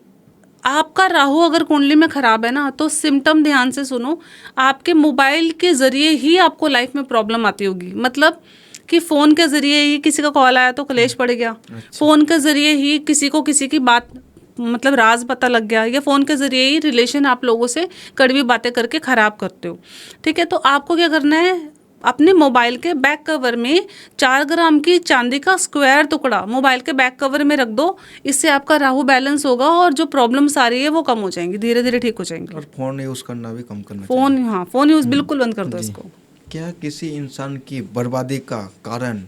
आपका राहु अगर कुंडली में खराब है ना, तो सिम्टम ध्यान से सुनो। आपके मोबाइल के जरिए ही आपको लाइफ में प्रॉब्लम आती होगी। मतलब कि फ़ोन के ज़रिए ही किसी का कॉल आया तो कलेश पड़ गया, फ़ोन के ज़रिए ही किसी को किसी की बात मतलब राज पता लग गया, या फ़ोन के ज़रिए ही रिलेशन आप लोगों से कड़वी बातें करके ख़राब करते हो। ठीक है, तो आपको क्या करना है, अपने मोबाइल के बैक कवर में 4 ग्राम की चांदी का स्क्वायर टुकड़ा मोबाइल के बैक कवर में रख दो। इससे आपका राहु बैलेंस होगा और जो प्रॉब्लम्स आ रही है वो कम हो जाएंगी, धीरे धीरे ठीक हो जाएंगी। और फ़ोन यूज़ करना भी कम करना फ़ोन, हाँ, फ़ोन यूज़ बिल्कुल बंद कर दो जी। इसको। क्या किसी इंसान की बर्बादी का कारण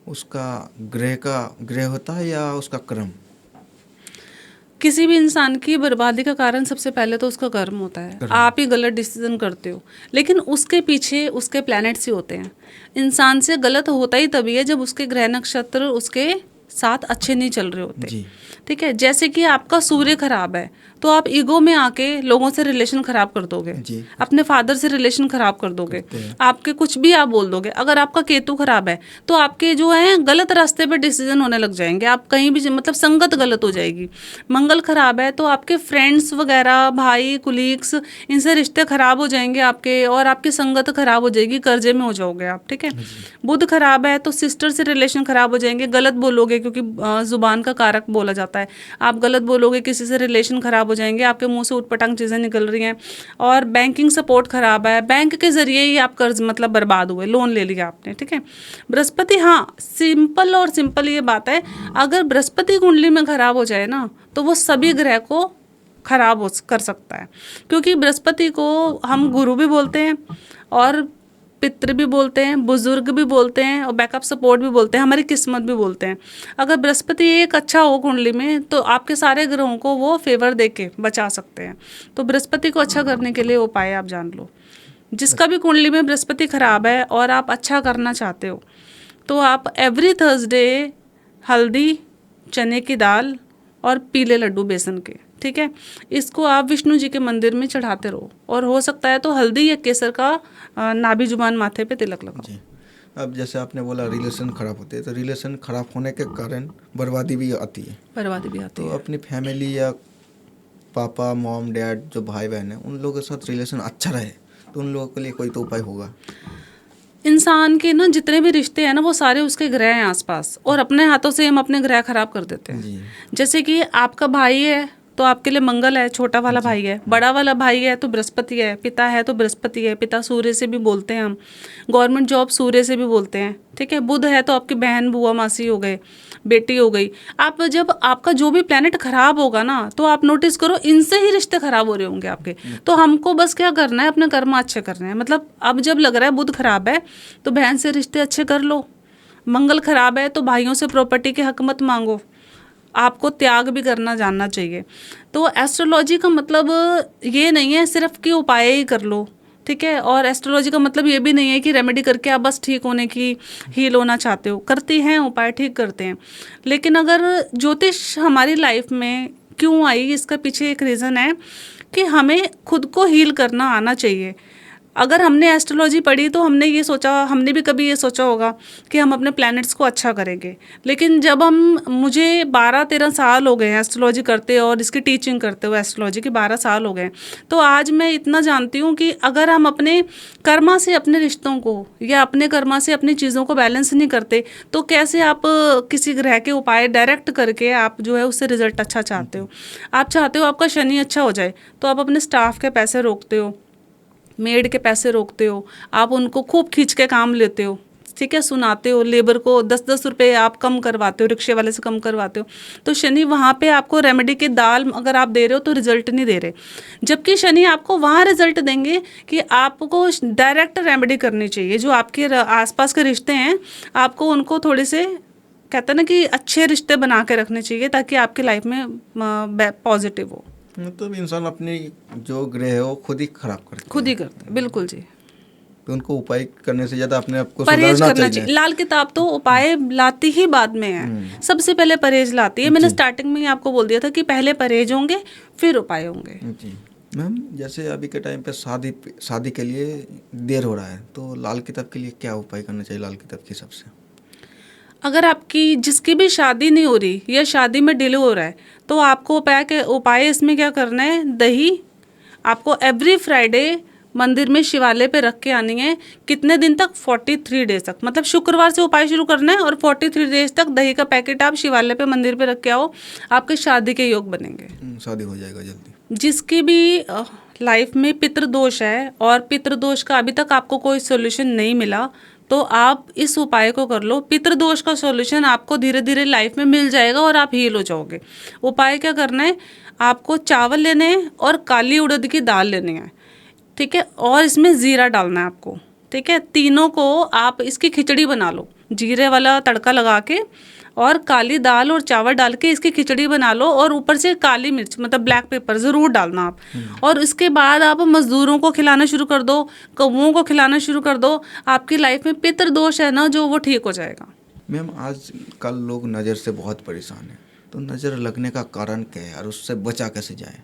उसका ग्रह होता है या उसका कर्म? किसी भी इंसान की बर्बादी का कारण सबसे पहले तो उसका कर्म होता है। आप ही गलत डिसीजन करते हो, लेकिन उसके पीछे उसके प्लैनेट्स ही होते हैं। इंसान से गलत होता ही तभी है जब उसके ग्रह नक्षत्र उसके साथ अच्छे नहीं चल रहे होते। जी। ठीक है, जैसे कि आपका सूर्य खराब है तो आप ईगो में आके लोगों से रिलेशन खराब कर दोगे, जी। अपने फादर से रिलेशन खराब कर दोगे, करते हैं। आपके कुछ भी आप बोल दोगे। अगर आपका केतु खराब है तो आपके जो है गलत रास्ते पे डिसीजन होने लग जाएंगे, आप कहीं भी मतलब संगत गलत हो जाएगी। मंगल खराब है तो आपके फ्रेंड्स वगैरह, भाई, कुलीग्स, इनसे रिश्ते खराब हो जाएंगे आपके, और आपकी संगत खराब हो जाएगी, कर्जे में हो जाओगे आप। ठीक है, बुध खराब है तो सिस्टर से रिलेशन खराब हो जाएंगे, गलत बोलोगे, क्योंकि जुबान का कारक बोला जाता है। आप गलत बोलोगे, किसी से रिलेशन खराब हो जाएंगे, आपके मुंह से उटपटांग चीज़ें निकल रही हैं। और बैंकिंग सपोर्ट खराब है, बैंक के जरिए ही आप कर्ज मतलब बर्बाद हुए, लोन ले लिया आपने। ठीक है, बृहस्पति, हाँ, सिंपल ये बात है, अगर बृहस्पति कुंडली में खराब हो जाए ना तो वो सभी ग्रह को खराब कर सकता है, क्योंकि बृहस्पति को हम गुरु भी बोलते हैं और पितृ भी बोलते हैं, बुजुर्ग भी बोलते हैं और बैकअप सपोर्ट भी बोलते हैं, हमारी किस्मत भी बोलते हैं। अगर बृहस्पति एक अच्छा हो कुंडली में तो आपके सारे ग्रहों को वो फेवर दे के बचा सकते हैं। तो बृहस्पति को अच्छा करने के लिए उपाय आप जान लो। जिसका भी कुंडली में बृहस्पति खराब है और आप अच्छा करना चाहते हो तो आप एवरी थर्सडे हल्दी, चने की दाल और पीले लड्डू बेसन के, ठीक है, इसको आप विष्णु जी के मंदिर में चढ़ाते रहो। और हो सकता है तो हल्दी या केसर का नाभि जुबान माथे पे तिलक लगाओ। जी। अब जैसे आपने बोला रिलेशन खराब होते हैं, तो रिलेशन खराब होने के कारण बर्बादी भी आती है। बर्बादी भी आती तो है। अपनी फैमिली या पापा, मॉम, डैड, जो भाई बहन है, उन लोगों के साथ रिलेशन अच्छा रहे तो उन लोगों के लिए कोई तो उपाय होगा। इंसान के ना जितने भी रिश्ते हैं ना वो सारे उसके ग्रह हैं आसपास, और अपने हाथों से हम अपने ग्रह खराब कर देते हैं। जी। जैसे कि आपका भाई है तो आपके लिए मंगल है, छोटा वाला भाई है, बड़ा वाला भाई है तो बृहस्पति है, पिता है तो बृहस्पति है, पिता सूर्य से भी बोलते हैं हम, गवर्नमेंट जॉब सूर्य से भी बोलते हैं। ठीक है, बुध है तो आपकी बहन, बुआ, मासी हो गए, बेटी हो गई। आप जब आपका जो भी प्लेनेट खराब होगा ना तो आप नोटिस करो इनसे ही रिश्ते खराब हो रहे होंगे आपके। तो हमको बस क्या करना है, अपने कर्म अच्छे करने हैं। मतलब अब जब लग रहा है बुध खराब है तो बहन से रिश्ते अच्छे कर लो, मंगल खराब है तो भाइयों से प्रॉपर्टी के हक मत मांगो, आपको त्याग भी करना जानना चाहिए। तो एस्ट्रोलॉजी का मतलब ये नहीं है सिर्फ कि उपाय ही कर लो, ठीक है, और एस्ट्रोलॉजी का मतलब ये भी नहीं है कि रेमेडी करके आप बस ठीक होने की, हील होना चाहते हो, करती हैं उपाय, ठीक करते हैं। लेकिन अगर ज्योतिष हमारी लाइफ में क्यों आई, इसका पीछे एक रीज़न है कि हमें खुद को हील करना आना चाहिए। अगर हमने एस्ट्रोलॉजी पढ़ी तो हमने ये सोचा, हमने भी कभी ये सोचा होगा कि हम अपने प्लैनेट्स को अच्छा करेंगे। लेकिन जब मुझे 12-13 साल हो गए हैं एस्ट्रोलॉजी करते और इसकी टीचिंग करते हुए, एस्ट्रोलॉजी के 12 साल हो गए, तो आज मैं इतना जानती हूँ कि अगर हम अपने कर्मा से अपने रिश्तों को या अपने कर्मा से अपनी चीज़ों को बैलेंस नहीं करते तो कैसे आप किसी ग्रह के उपाय डायरेक्ट करके आप जो है उससे रिजल्ट अच्छा चाहते हो। आप चाहते हो आपका शनि अच्छा हो जाए तो आप अपने स्टाफ के पैसे रोकते हो, मेड के पैसे रोकते हो, आप उनको खूब खींच के काम लेते हो, ठीक है, सुनाते हो, लेबर को 10-10 रुपये आप कम करवाते हो, रिक्शे वाले से कम करवाते हो। तो शनि वहाँ पे आपको रेमेडी के दाल अगर आप दे रहे हो तो रिजल्ट नहीं दे रहे, जबकि शनि आपको वहाँ रिजल्ट देंगे कि आपको डायरेक्ट रेमेडी करनी चाहिए। जो आपके आसपास के रिश्ते हैं आपको उनको थोड़े से, कहते हैं ना कि अच्छे रिश्ते बना के रखने चाहिए ताकि आपकी लाइफ में पॉजिटिव हो। मतलब इंसान अपनी जो ग्रह है वो खुद ही खराब करते खुद ही करते हैं, बिल्कुल जी। तो उनको उपाय करने से ज़्यादा अपने आप को परहेज सुधारना करना चाहिए। चाहिए। लाल किताब तो उपाय लाती ही बाद में है, सबसे पहले परहेज लाती है। मैंने स्टार्टिंग में ही आपको बोल दिया था कि पहले परहेज होंगे फिर उपाय होंगे। जी मैम, जैसे अभी के टाइम पे शादी के लिए देर हो रहा है, तो लाल किताब के लिए क्या उपाय करना चाहिए लाल किताब के हिसाब से? अगर आपकी जिसकी भी शादी नहीं हो रही या शादी में डिले हो रहा है, तो आपको उपाय इसमें क्या करना है, दही आपको एवरी फ्राइडे मंदिर में शिवालय पे रख के आनी है। कितने दिन तक, 43 डेज तक, मतलब शुक्रवार से उपाय शुरू करना है और 43 डेज तक दही का पैकेट आप शिवालय पे मंदिर पे रख के आओ, आपके शादी के योग बनेंगे, शादी हो जाएगा जल्दी। जिसकी भी लाइफ में पितृदोष है और पितृदोष का अभी तक आपको कोई सोल्यूशन नहीं मिला, तो आप इस उपाय को कर लो। पितृदोष का सॉल्यूशन आपको धीरे धीरे लाइफ में मिल जाएगा और आप हील हो जाओगे। उपाय क्या करना है, आपको चावल लेने हैं और काली उड़द की दाल लेनी है, ठीक है, और इसमें ज़ीरा डालना है आपको, ठीक है। तीनों को आप इसकी खिचड़ी बना लो, जीरे वाला तड़का लगा के और काली दाल और चावल डाल के इसकी खिचड़ी बना लो, और ऊपर से काली मिर्च मतलब ब्लैक पेपर ज़रूर डालना आप। और इसके बाद आप मज़दूरों को खिलाना शुरू कर दो, कौवों को खिलाना शुरू कर दो। आपकी लाइफ में पितृदोष है ना जो, वो ठीक हो जाएगा। मैम आज कल लोग नज़र से बहुत परेशान हैं, तो नज़र लगने का कारण क्या है और उससे बचा कैसे जाए?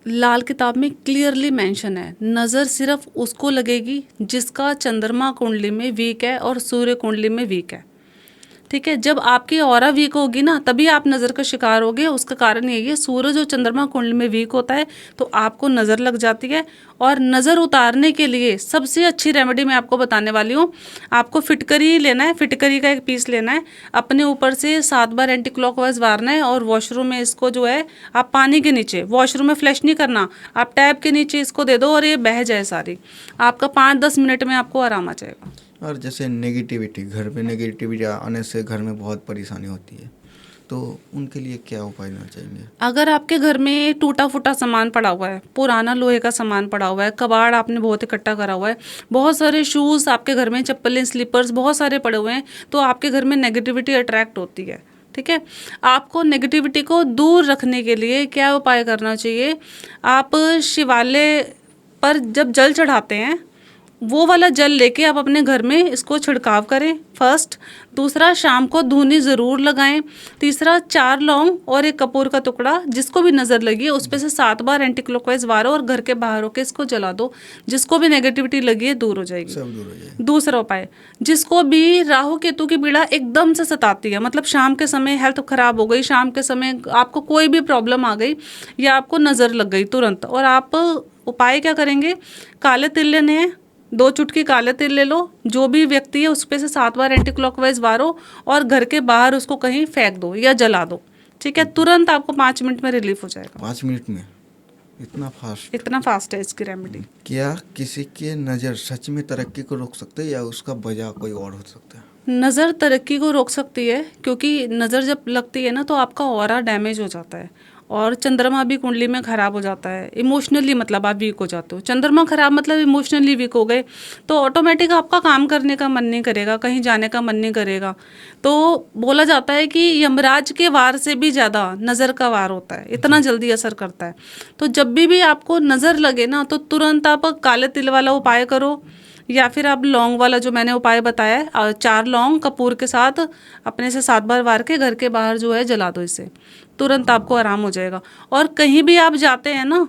लाल किताब में क्लियरली मेंशन है, नज़र सिर्फ उसको लगेगी जिसका चंद्रमा कुंडली में वीक है और सूर्य कुंडली में वीक है, ठीक है। जब आपकी ऑरा वीक होगी ना, तभी आप नज़र का शिकार होगे। उसका कारण यही है, सूरज और चंद्रमा कुंडली में वीक होता है तो आपको नज़र लग जाती है। और नज़र उतारने के लिए सबसे अच्छी रेमेडी मैं आपको बताने वाली हूँ। आपको फिटकरी लेना है, फिटकरी का एक पीस लेना है, अपने ऊपर से 7 बार एंटी क्लॉकवाइज मारना है, और वॉशरूम में इसको जो है आप पानी के नीचे, वॉशरूम में फ्लैश नहीं करना, आप टैप के नीचे इसको दे दो और ये बह जाए सारी, आपका 5-10 मिनट में आपको आराम आ जाएगा। और जैसे नेगेटिविटी, घर पे नेगेटिविटी आने से घर में बहुत परेशानी होती है, तो उनके लिए क्या उपाय लेना चाहिए? अगर आपके घर में टूटा फूटा सामान पड़ा हुआ है, पुराना लोहे का सामान पड़ा हुआ है, कबाड़ आपने बहुत इकट्ठा करा हुआ है, बहुत सारे शूज़ आपके घर में, चप्पलें, स्लीपर्स बहुत सारे पड़े हुए हैं, तो आपके घर में नेगेटिविटी अट्रैक्ट होती है, ठीक है। आपको नेगेटिविटी को दूर रखने के लिए क्या उपाय करना चाहिए, आप शिवालय पर जब जल चढ़ाते हैं, वो वाला जल लेके आप अपने घर में इसको छिड़काव करें फर्स्ट। दूसरा, शाम को धूनी ज़रूर लगाएं। तीसरा, 4 लौंग और एक कपूर का टुकड़ा, जिसको भी नज़र लगी है उस पे से 7 बार एंटी क्लॉकवाइज मारो और घर के बाहर होके इसको जला दो। जिसको भी नेगेटिविटी लगी है दूर हो जाएगी, सब दूर हो जाएगी। दूसरा उपाय, जिसको भी राहु केतु की पीड़ा एकदम से सताती है, मतलब शाम के समय हेल्थ खराब हो गई, शाम के समय आपको कोई भी प्रॉब्लम आ गई या आपको नज़र लग गई तुरंत, और आप उपाय क्या करेंगे, काले तिल लेने हैं, 2 चुटकी काले तिल ले लो, जो भी व्यक्ति है उस पे से 7 बार एंटी क्लॉकवाइज मारो और घर के बाहर उसको कहीं फेंक दो या जला दो, ठीक है। तुरंत आपको 5 मिनट में रिलीफ हो जाएगा। 5 मिनट में? इतना फास्ट? इतना फास्ट है इसकी रेमेडी। क्या किसी के नज़र सच में तरक्की को रोक सकते हैं या उसका वजह कोई और हो सकता है? नज़र तरक्की को रोक सकती है, क्योंकि नज़र जब लगती है ना तो आपका ऑरा डैमेज हो जाता है और चंद्रमा भी कुंडली में ख़राब हो जाता है। इमोशनली मतलब आप वीक हो जाते हो, चंद्रमा ख़राब मतलब इमोशनली वीक हो गए, तो ऑटोमेटिक आपका काम करने का मन नहीं करेगा, कहीं जाने का मन नहीं करेगा। तो बोला जाता है कि यमराज के वार से भी ज़्यादा नज़र का वार होता है, इतना जल्दी असर करता है। तो जब भी आपको नज़र लगे ना, तो तुरंत आप काले तिल वाला उपाय करो, या फिर आप लौंग वाला जो मैंने उपाय बताया है, 4 लौंग कपूर के साथ अपने से 7 बार वार के घर के बाहर जो है जला दो, इससे तुरंत आपको आराम हो जाएगा। और कहीं भी आप जाते हैं ना,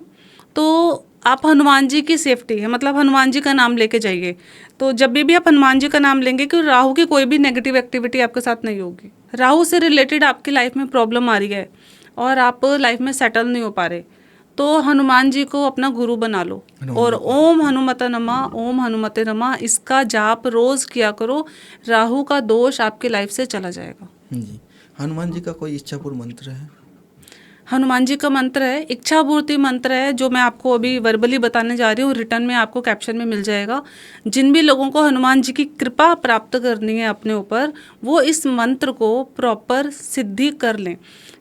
तो आप हनुमान जी की सेफ्टी है, मतलब हनुमान जी का नाम लेके जाइए। तो जब भी आप हनुमान जी का नाम लेंगे, कि राहु की कोई भी नेगेटिव एक्टिविटी आपके साथ नहीं होगी। राहु से रिलेटेड आपकी लाइफ में प्रॉब्लम आ रही है और आप लाइफ में सेटल नहीं हो पा रहे, तो हनुमान जी को अपना गुरु बना लो और ओम हनुमते नमः, ओम हनुमते नमः इसका जाप रोज किया करो। राहु का दोष आपकी लाइफ से चला जाएगा। जी। हनुमान जी का कोई इच्छापूर्ण मंत्र है? हनुमान जी का मंत्र है, इच्छा पूर्ति मंत्र है, जो मैं आपको अभी वर्बली बताने जा रही हूँ, रिटर्न में आपको कैप्शन में मिल जाएगा। जिन भी लोगों को हनुमान जी की कृपा प्राप्त करनी है अपने ऊपर, वो इस मंत्र को प्रॉपर सिद्धि कर लें।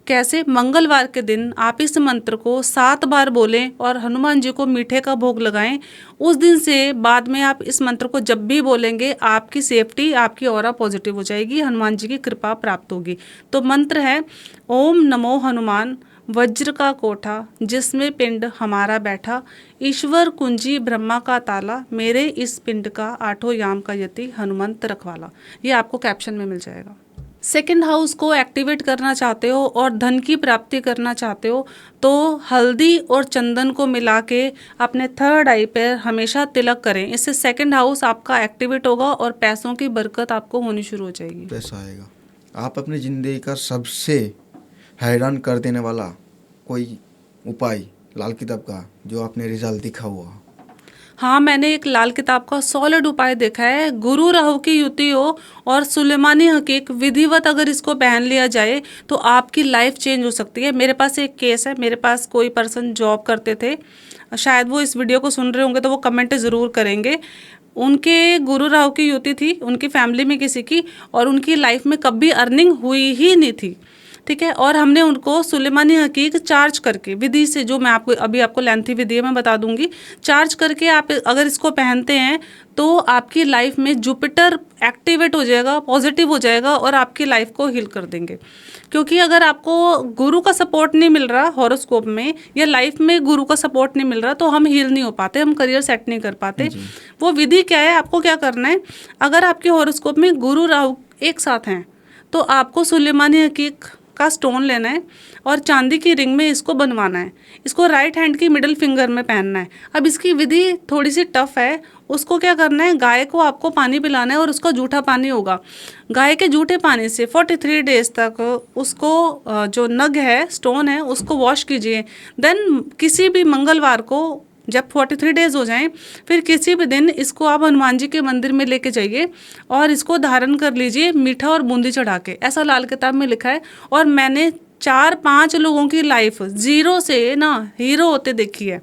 कैसे? मंगलवार के दिन आप इस मंत्र को 7 बार बोलें और हनुमान जी को मीठे का भोग लगाएं। उस दिन से बाद में आप इस मंत्र को जब भी बोलेंगे, आपकी सेफ्टी, आपकी ऑरा पॉजिटिव हो जाएगी, हनुमान जी की कृपा प्राप्त होगी। तो मंत्र है, ओम नमो हनुमान, वज्र का कोठा जिसमें पिंड हमारा बैठा, ईश्वर कुंजी ब्रह्मा का ताला, मेरे इस पिंड का 8 याम का यति हनुमंत रखवाला। ये आपको कैप्शन में मिल जाएगा। सेकंड हाउस को एक्टिवेट करना चाहते हो और धन की प्राप्ति करना चाहते हो तो हल्दी और चंदन को मिला के अपने थर्ड आई पर हमेशा तिलक करें। इससे सेकंड हाउस आपका एक्टिवेट होगा और पैसों की बरकत आपको होनी शुरू हो जाएगी। पैसा आएगा। आप अपनी ज़िंदगी का सबसे हैरान कर देने वाला कोई उपाय लाल किताब का जो आपने रिजल्ट दिखा हुआ? हाँ, मैंने एक लाल किताब का सॉलिड उपाय देखा है। गुरु राहु की युति हो और सुलेमानी हकीक विधिवत अगर इसको पहन लिया जाए तो आपकी लाइफ चेंज हो सकती है। मेरे पास एक केस है, मेरे पास कोई पर्सन जॉब करते थे, शायद वो इस वीडियो को सुन रहे होंगे तो वो कमेंट ज़रूर करेंगे। उनके गुरु राहु की युति थी उनकी फैमिली में किसी की, और उनकी लाइफ में कभी अर्निंग हुई ही नहीं थी, ठीक है। और हमने उनको सुलेमानी हकीक चार्ज करके विधि से, जो मैं आपको लेंथी विधि है मैं बता दूंगी, चार्ज करके आप अगर इसको पहनते हैं तो आपकी लाइफ में जुपिटर एक्टिवेट हो जाएगा, पॉजिटिव हो जाएगा और आपकी लाइफ को हील कर देंगे। क्योंकि अगर आपको गुरु का सपोर्ट नहीं मिल रहा हॉरोस्कोप में या लाइफ में गुरु का सपोर्ट नहीं मिल रहा तो हम हील नहीं हो पाते, हम करियर सेट नहीं कर पाते। वो विधि क्या है, आपको क्या करना है, अगर आपके हॉरोस्कोप में गुरु राहु एक साथ हैं तो आपको सुलेमानी हकीक का स्टोन लेना है और चांदी की रिंग में इसको बनवाना है। इसको राइट हैंड की मिडिल फिंगर में पहनना है। अब इसकी विधि थोड़ी सी टफ है। उसको क्या करना है, गाय को आपको पानी पिलाना है और उसका जूठा पानी होगा। गाय के जूठे पानी से 43 डेज तक उसको जो नग है, स्टोन है, उसको वॉश कीजिए। देन किसी भी मंगलवार को जब 43 डेज हो जाएं फिर किसी भी दिन इसको आप हनुमान जी के मंदिर में लेके जाइए और इसको धारण कर लीजिए मीठा और बूंदी चढ़ा के। ऐसा लाल किताब में लिखा है। और मैंने 4-5 लोगों की लाइफ जीरो से ना हीरो होते देखी है,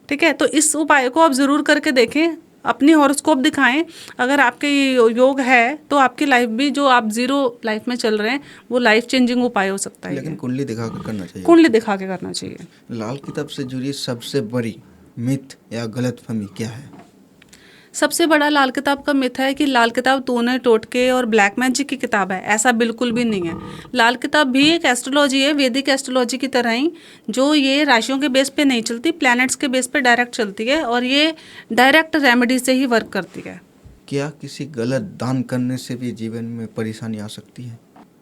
ठीक है। तो इस उपाय को आप ज़रूर करके देखें, अपनी हॉरोस्कोप दिखाएं। अगर आपके योग है तो आपकी लाइफ भी, जो आप जीरो लाइफ में चल रहे हैं, वो लाइफ चेंजिंग उपाय हो सकता है। लेकिन कुंडली दिखा कर करना चाहिए। कुंडली दिखा के करना चाहिए। लाल किताब से जुड़ी सबसे बड़ी मिथ या गलतफहमी क्या है? सबसे बड़ा लाल किताब का मिथ है कि लाल किताब टोने टोटके और ब्लैक मैजिक की किताब है। ऐसा बिल्कुल भी नहीं है। लाल किताब भी एक एस्ट्रोलॉजी है, वैदिक एस्ट्रोलॉजी की तरह ही, जो ये राशियों के बेस पे नहीं चलती, प्लैनेट्स के बेस पे डायरेक्ट चलती है और ये डायरेक्ट रेमेडी से ही वर्क करती है। क्या किसी गलत दान करने से भी जीवन में परेशानी आ सकती है?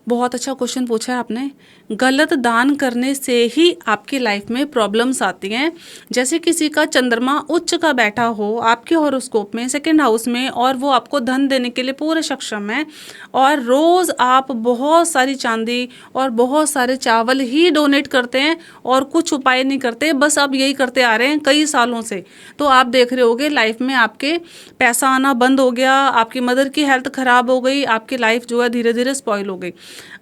बहुत अच्छा क्वेश्चन पूछा है आपने। गलत दान करने से ही आपकी लाइफ में प्रॉब्लम्स आती हैं। जैसे किसी का चंद्रमा उच्च का बैठा हो आपके हॉरोस्कोप में सेकंड हाउस में, और वो आपको धन देने के लिए पूरे सक्षम है, और रोज़ आप बहुत सारी चांदी और बहुत सारे चावल ही डोनेट करते हैं और कुछ उपाय नहीं करते, बस आप यही करते आ रहे हैं कई सालों से, तो आप देख रहे होगे लाइफ में आपके पैसा आना बंद हो गया, आपकी मदर की हेल्थ खराब हो गई, आपकी लाइफ जो है धीरे धीरे स्पॉइल हो गई।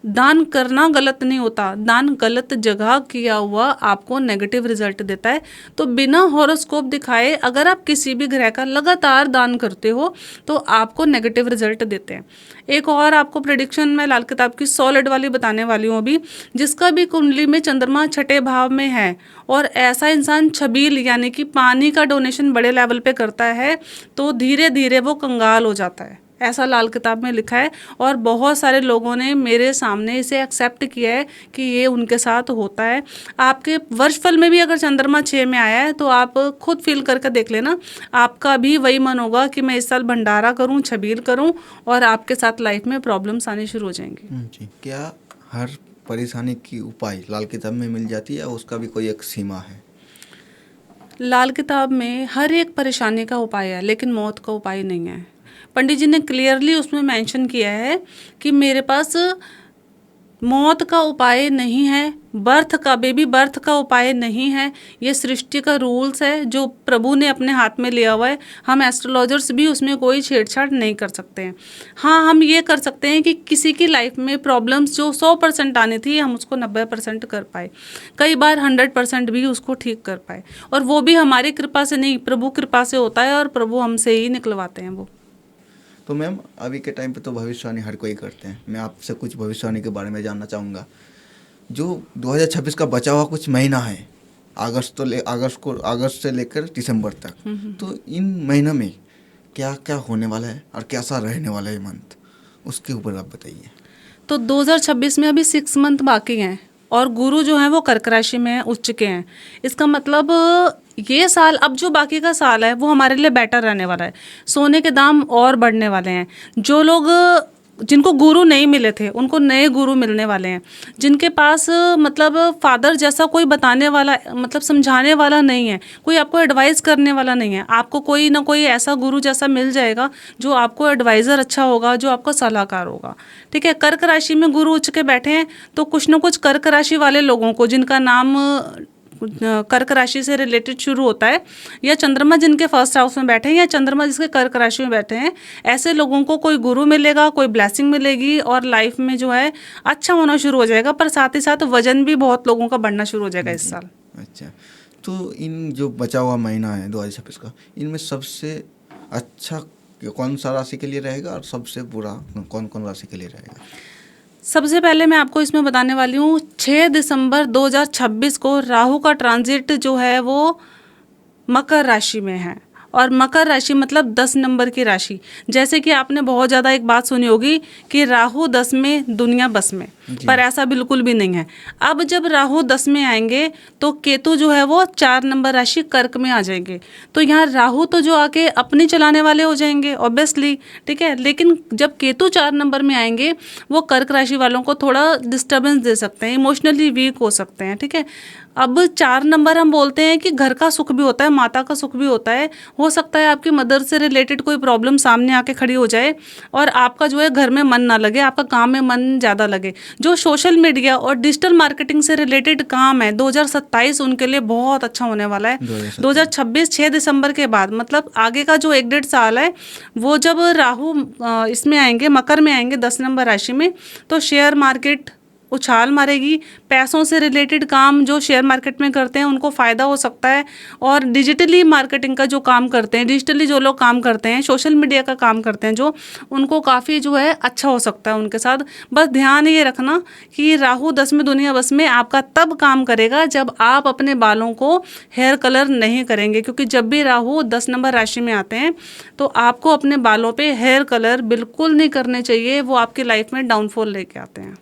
दान करना गलत नहीं होता, दान गलत जगह किया हुआ आपको नेगेटिव रिजल्ट देता है। तो बिना हॉरोस्कोप दिखाए अगर आप किसी भी ग्रह का लगातार दान करते हो तो आपको नेगेटिव रिजल्ट देते हैं। एक और आपको प्रेडिक्शन मैं लाल किताब की सॉलिड वाली बताने वाली हूँ अभी, जिसका भी कुंडली में चंद्रमा छठे भाव में है और ऐसा इंसान छबील यानी कि पानी का डोनेशन बड़े लेवल पे करता है तो धीरे धीरे वो कंगाल हो जाता है। ऐसा लाल किताब में लिखा है और बहुत सारे लोगों ने मेरे सामने इसे एक्सेप्ट किया है कि ये उनके साथ होता है। आपके वर्षफल में भी अगर चंद्रमा 6 में आया है तो आप खुद फील करके देख लेना, आपका भी वही मन होगा कि मैं इस साल भंडारा करूं, छबील करूं, और आपके साथ लाइफ में प्रॉब्लम्स आनी शुरू हो जाएंगी। जी। क्या हर परेशानी की उपाय लाल किताब में मिल जाती है या उसका भी कोई एक सीमा है? लाल किताब में हर एक परेशानी का उपाय है लेकिन मौत का उपाय नहीं है। पंडित जी ने क्लियरली उसमें मेंशन किया है कि मेरे पास मौत का उपाय नहीं है, बर्थ का, बेबी बर्थ का उपाय नहीं है। ये सृष्टि का रूल्स है जो प्रभु ने अपने हाथ में लिया हुआ है। हम एस्ट्रोलॉजर्स भी उसमें कोई छेड़छाड़ नहीं कर सकते हैं। हाँ, हम ये कर सकते हैं कि किसी की लाइफ में प्रॉब्लम्स जो 100% आनी थी हम उसको 90% कर पाए, कई बार 100% भी उसको ठीक कर पाए, और वो भी हमारी कृपा से नहीं, प्रभु कृपा से होता है और प्रभु हमसे ही निकलवाते हैं वो। तो मैम अभी के टाइम पे तो भविष्यवाणी हर कोई करते हैं। मैं आपसे कुछ भविष्यवाणी के बारे में जानना चाहूँगा। जो 2026 का बचा हुआ कुछ महीना है, अगस्त से लेकर दिसंबर तक, तो इन महीनों में क्या क्या होने वाला है और कैसा रहने वाला है मंथ, उसके ऊपर आप बताइए। तो 2026 में अभी 6 मंथ बाकी हैं और गुरु जो है वो कर्क राशि में उच्च के हैं। इसका मतलब ये साल, अब जो बाकी का साल है वो हमारे लिए बेटर रहने वाला है। सोने के दाम और बढ़ने वाले हैं। जो लोग जिनको गुरु नहीं मिले थे उनको नए गुरु मिलने वाले हैं, जिनके पास मतलब फादर जैसा कोई बताने वाला मतलब समझाने वाला नहीं है, कोई आपको एडवाइस करने वाला नहीं है, आपको कोई ना कोई ऐसा गुरु जैसा मिल जाएगा जो आपको एडवाइज़र अच्छा होगा, जो आपका सलाहकार होगा। ठीक है, कर्क राशि में गुरु उच्च के बैठे हैं तो कुछ ना कुछ कर्क राशि वाले लोगों को, जिनका नाम कर्क राशि से रिलेटेड शुरू होता है, या चंद्रमा जिनके फर्स्ट हाउस में बैठे हैं, या चंद्रमा जिसके कर्क राशि में बैठे हैं, ऐसे लोगों को कोई गुरु मिलेगा, कोई ब्लेसिंग मिलेगी और लाइफ में जो है अच्छा होना शुरू हो जाएगा। पर साथ ही साथ वजन भी बहुत लोगों का बढ़ना शुरू हो जाएगा इस साल। अच्छा, तो इन जो बचा हुआ महीना है 2026 का, इनमें सबसे अच्छा कौन सा राशि के लिए रहेगा और सबसे बुरा कौन कौन राशि के लिए रहेगा? सबसे पहले मैं आपको इसमें बताने वाली हूँ 6 दिसंबर 2026 को राहु का ट्रांजिट जो है वो मकर राशि में है, और मकर राशि मतलब 10 नंबर की राशि। जैसे कि आपने बहुत ज़्यादा एक बात सुनी होगी कि राहु 10 में दुनिया बस में, पर ऐसा बिल्कुल भी नहीं है। अब जब राहु 10 में आएंगे तो केतु जो है वो 4 नंबर राशि कर्क में आ जाएंगे, तो यहाँ राहु तो जो आके अपनी चलाने वाले हो जाएंगे ऑब्वियसली, ठीक है। लेकिन जब केतु 4 नंबर में आएंगे वो कर्क राशि वालों को थोड़ा डिस्टर्बेंस दे सकते हैं, इमोशनली वीक हो सकते हैं, ठीक है। अब 4 नंबर हम बोलते हैं कि घर का सुख भी होता है, माता का सुख भी होता है। हो सकता है आपकी मदर से रिलेटेड कोई प्रॉब्लम सामने आके खड़ी हो जाए और आपका जो है घर में मन ना लगे, आपका काम में मन ज़्यादा लगे। जो सोशल मीडिया और डिजिटल मार्केटिंग से रिलेटेड काम है 2027 उनके लिए बहुत अच्छा होने वाला है। 2026 6 दिसंबर के बाद मतलब आगे का जो 1-1.5 साल है वो जब राहु इसमें आएंगे, मकर में आएंगे 10 नंबर राशि में, तो शेयर मार्केट उछाल मारेगी। पैसों से रिलेटेड काम जो शेयर मार्केट में करते हैं उनको फ़ायदा हो सकता है, और डिजिटली मार्केटिंग का जो काम करते हैं, डिजिटली जो लोग काम करते हैं, सोशल मीडिया का काम करते हैं जो, उनको काफ़ी जो है अच्छा हो सकता है उनके साथ। बस ध्यान ये रखना कि राहु 10 में दुनिया बस में आपका तब काम करेगा जब आप अपने बालों को हेयर कलर नहीं करेंगे, क्योंकि जब भी राहु 10 नंबर राशि में आते हैं तो आपको अपने बालों पर हेयर कलर बिल्कुल नहीं करने चाहिए, वो आपकी लाइफ में डाउनफॉल लेके आते हैं।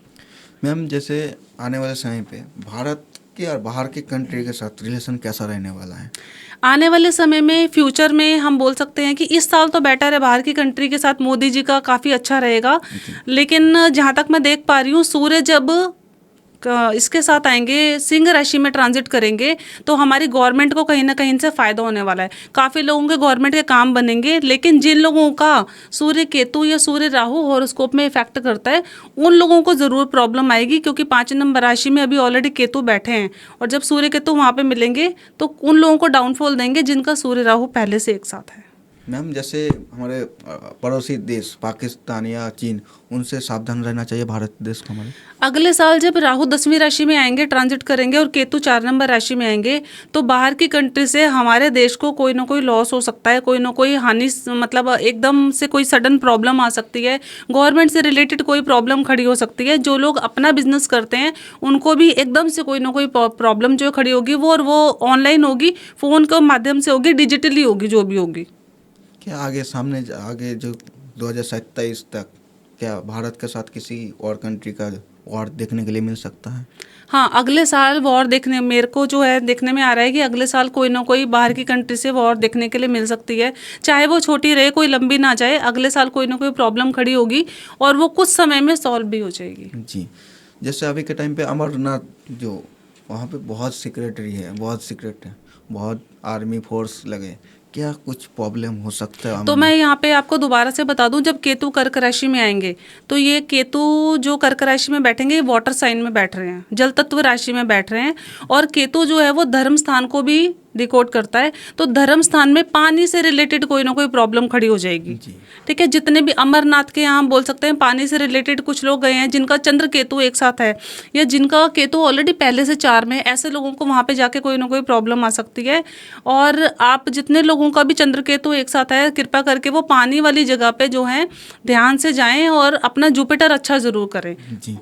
मैम, जैसे आने वाले समय पे भारत के और बाहर के कंट्री के साथ रिलेशन कैसा रहने वाला है? आने वाले समय में फ्यूचर में हम बोल सकते हैं कि इस साल तो बेटर है, बाहर की कंट्री के साथ मोदी जी का काफ़ी अच्छा रहेगा। लेकिन जहाँ तक मैं देख पा रही हूँ, सूर्य जब इसके साथ आएंगे, सिंह राशि में ट्रांजिट करेंगे, तो हमारी गवर्नमेंट को कहीं ना कहीं से फ़ायदा होने वाला है। काफ़ी लोगों के गवर्नमेंट के काम बनेंगे, लेकिन जिन लोगों का सूर्य केतु या सूर्य राहु हॉरोस्कोप में इफेक्ट करता है उन लोगों को ज़रूर प्रॉब्लम आएगी, क्योंकि 5 नंबर राशि में अभी ऑलरेडी केतु बैठे हैं, और जब सूर्य केतु वहाँ पर मिलेंगे तो उन लोगों को डाउनफॉल देंगे जिनका सूर्य राहु पहले से एक साथ है। मैम, जैसे हमारे पड़ोसी देश पाकिस्तान या चीन, उनसे सावधान रहना चाहिए भारत देश को हमारे? अगले साल जब राहु 10वीं राशि में आएंगे, ट्रांजिट करेंगे, और केतु 4 नंबर राशि में आएंगे, तो बाहर की कंट्री से हमारे देश को कोई ना कोई लॉस हो सकता है, कोई ना कोई हानि, मतलब एकदम से कोई सडन प्रॉब्लम आ सकती है, गवर्नमेंट से रिलेटेड कोई प्रॉब्लम खड़ी हो सकती है। जो लोग अपना बिजनेस करते हैं उनको भी एकदम से कोई ना कोई प्रॉब्लम जो खड़ी होगी वो ऑनलाइन होगी, फ़ोन के माध्यम से होगी, डिजिटली होगी, जो भी होगी। क्या आगे जो 2027 तक क्या भारत के साथ किसी और कंट्री का वॉर देखने के लिए मिल सकता है? हाँ, अगले साल वॉर देखने, मेरे को जो है देखने में आ रहा है कि अगले साल कोई ना कोई बाहर की कंट्री से वॉर देखने के लिए मिल सकती है। चाहे वो छोटी रहे, कोई लंबी ना जाए, अगले साल कोई ना कोई प्रॉब्लम खड़ी होगी और वो कुछ समय में सॉल्व भी हो जाएगी। जी, जैसे अभी के टाइम पे अमरनाथ जो वहाँ पे बहुत सिक्योरिटी है, बहुत सीक्रेट है, बहुत आर्मी फोर्स लगे, क्या कुछ प्रॉब्लम हो सकता है? तो मैं यहाँ पे आपको दोबारा से बता दूं, जब केतु कर्क राशि में आएंगे तो ये केतु जो कर्क राशि में बैठेंगे, ये वाटर साइन में बैठ रहे हैं, जल तत्व राशि में बैठ रहे हैं, और केतु जो है वो धर्म स्थान को भी डिकोड करता है, तो धर्म स्थान में पानी से रिलेटेड कोई ना कोई प्रॉब्लम खड़ी हो जाएगी। ठीक है, जितने भी अमरनाथ के यहाँ हम बोल सकते हैं पानी से रिलेटेड कुछ लोग गए हैं जिनका चंद्र केतु एक साथ है, या जिनका केतु ऑलरेडी पहले से 4 में, ऐसे लोगों को वहाँ पे जाके कोई ना कोई प्रॉब्लम आ सकती है। और आप जितने लोगों का भी चंद्र केतु एक साथ है, कृपा करके वो पानी वाली जगह पे जो है ध्यान से जाएं और अपना जुपिटर अच्छा ज़रूर करें। जी,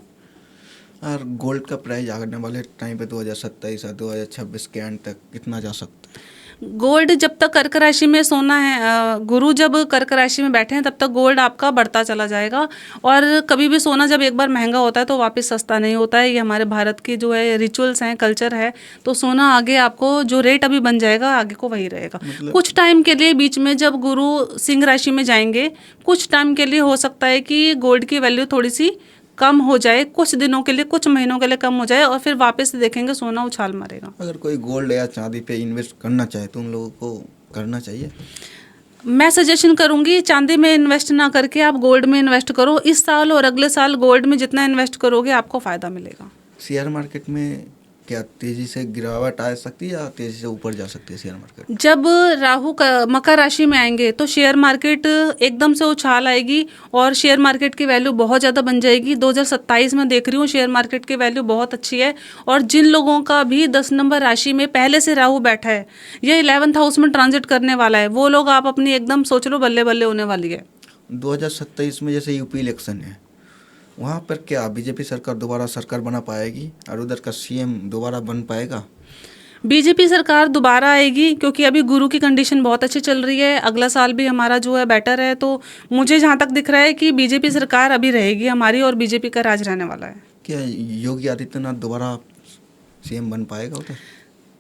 और गोल्ड का प्राइस आने वाले टाइम पे 2027 और 2026 के एंड तक कितना जा सकता है? गोल्ड जब तक कर्क राशि में सोना है, गुरु जब कर्क राशि में बैठे हैं तब तक गोल्ड आपका बढ़ता चला जाएगा। और कभी भी सोना जब एक बार महंगा होता है तो वापस सस्ता नहीं होता है। ये हमारे भारत की जो है रिचुअल्स हैं, कल्चर है। तो सोना आगे आपको जो रेट अभी बन जाएगा आगे को वही रहेगा। कुछ टाइम के लिए बीच में जब गुरु सिंह राशि में जाएंगे, कुछ टाइम के लिए हो सकता है कि गोल्ड की वैल्यू थोड़ी सी कम हो जाए, कुछ दिनों के लिए, कुछ महीनों के लिए कम हो जाए, और फिर वापस से देखेंगे सोना उछाल मारेगा। अगर कोई गोल्ड या चांदी पे इन्वेस्ट करना चाहे तो उन लोगों को करना चाहिए? मैं सजेशन करूंगी चांदी में इन्वेस्ट ना करके आप गोल्ड में इन्वेस्ट करो। इस साल और अगले साल गोल्ड में जितना इन्वेस्ट करोगे आपको फ़ायदा मिलेगा। शेयर मार्केट में क्या तेजी से गिरावट आ सकती है या तेजी से ऊपर जा सकती है शेयर मार्केट? जब राहु मकर राशि में आएंगे तो शेयर मार्केट एकदम से उछाल आएगी और शेयर मार्केट की वैल्यू बहुत ज़्यादा बन जाएगी। 2027 में देख रही हूँ शेयर मार्केट की वैल्यू बहुत अच्छी है। और जिन लोगों का भी 10 नंबर राशि में पहले से राहु बैठा है, ये 11th हाउस में ट्रांजिट करने वाला है, वो लोग आप अपनी एकदम सोच लो बल्ले बल्ले होने वाली है। 2027 में जैसे यूपी इलेक्शन है, वहाँ पर क्या बीजेपी सरकार दोबारा सरकार बना पाएगी और उधर का सीएम दोबारा बन पाएगा? बीजेपी सरकार दोबारा आएगी क्योंकि अभी गुरु की कंडीशन बहुत अच्छी चल रही है। अगला साल भी हमारा जो है बेटर है। तो मुझे जहाँ तक दिख रहा है कि बीजेपी सरकार अभी रहेगी हमारी और बीजेपी का राज रहने वाला है। क्या योगी आदित्यनाथ दोबारा सीएम बन पाएगा उधर?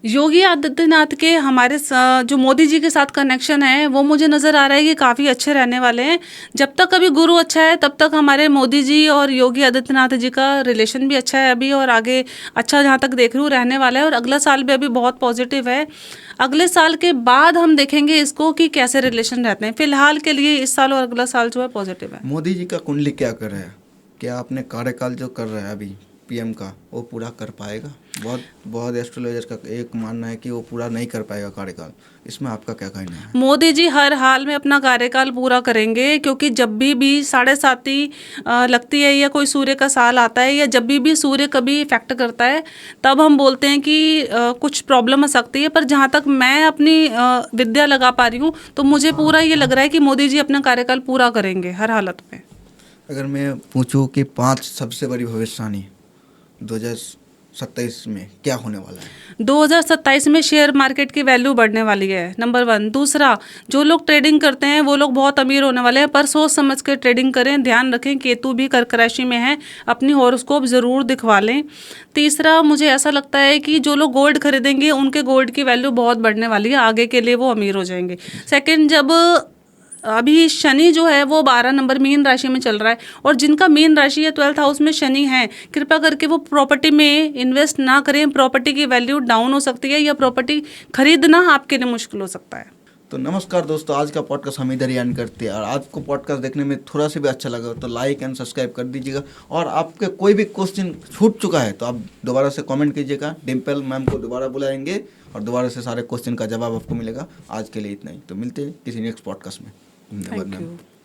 योगी आदित्यनाथ के हमारे जो मोदी जी के साथ कनेक्शन है वो मुझे नज़र आ रहा है कि काफ़ी अच्छे रहने वाले हैं। जब तक अभी गुरु अच्छा है तब तक हमारे मोदी जी और योगी आदित्यनाथ जी का रिलेशन भी अच्छा है अभी, और आगे अच्छा जहाँ तक देख रही हूँ रहने वाला है। और अगला साल भी अभी बहुत पॉजिटिव है। अगले साल के बाद हम देखेंगे इसको कि कैसे रिलेशन रहते हैं। फिलहाल के लिए इस साल और अगला साल जो है पॉजिटिव है। मोदी जी का कुंडली क्या कर रहा है? क्या अपने कार्यकाल जो कर रहा है अभी पीएम का वो पूरा कर पाएगा? बहुत एस्ट्रोलॉजर का एक मानना है कि वो पूरा नहीं कर पाएगा कार्यकाल। इसमें आपका क्या कहना है? मोदी जी हर हाल में अपना कार्यकाल पूरा करेंगे क्योंकि जब भी 7.5 लगती है या कोई सूर्य का साल आता है या जब भी सूर्य कभी इफेक्ट करता है तब हम बोलते हैं कि कुछ प्रॉब्लम आ सकती है। पर जहाँ तक मैं अपनी विद्या लगा पा रही हूँ तो मुझे पूरा ये लग रहा है कि मोदी जी अपना कार्यकाल पूरा करेंगे हर हालत में। अगर मैं पूछूं कि 5 सबसे बड़ी भविष्यवाणी 2027 में क्या होने वाला है? 2027 में शेयर मार्केट की वैल्यू बढ़ने वाली है, नंबर 1। दूसरा, जो लोग ट्रेडिंग करते हैं वो लोग बहुत अमीर होने वाले हैं, पर सोच समझ कर ट्रेडिंग करें। ध्यान रखें केतु भी कर्क राशि में है, अपनी हॉरोस्कोप ज़रूर दिखवा लें। तीसरा, मुझे ऐसा लगता है कि जो लोग गोल्ड खरीदेंगे उनके गोल्ड की वैल्यू बहुत बढ़ने वाली है, आगे के लिए वो अमीर हो जाएंगे। सेकेंड, जब अभी शनि जो है वो 12 नंबर मीन राशि में चल रहा है और जिनका मीन राशि या 12th हाउस में शनि है, कृपया करके वो प्रॉपर्टी में इन्वेस्ट ना करें। प्रॉपर्टी की वैल्यू डाउन हो सकती है या प्रॉपर्टी खरीदना आपके लिए मुश्किल हो सकता है। तो नमस्कार दोस्तों, आज का पॉडकास्ट हम इधर ही एंड करते हैं। और आपको पॉडकास्ट देखने में थोड़ा सा भी अच्छा लगा तो लाइक एंड सब्सक्राइब कर दीजिएगा। और आपके कोई भी क्वेश्चन छूट चुका है तो आप दोबारा से कमेंट कीजिएगा। डिम्पल मैम को दोबारा बुलाएंगे और दोबारा से सारे क्वेश्चन का जवाब आपको मिलेगा। आज के लिए इतना ही, तो मिलते हैं किसी नेक्स्ट पॉडकास्ट में। धन्यवाद मैम।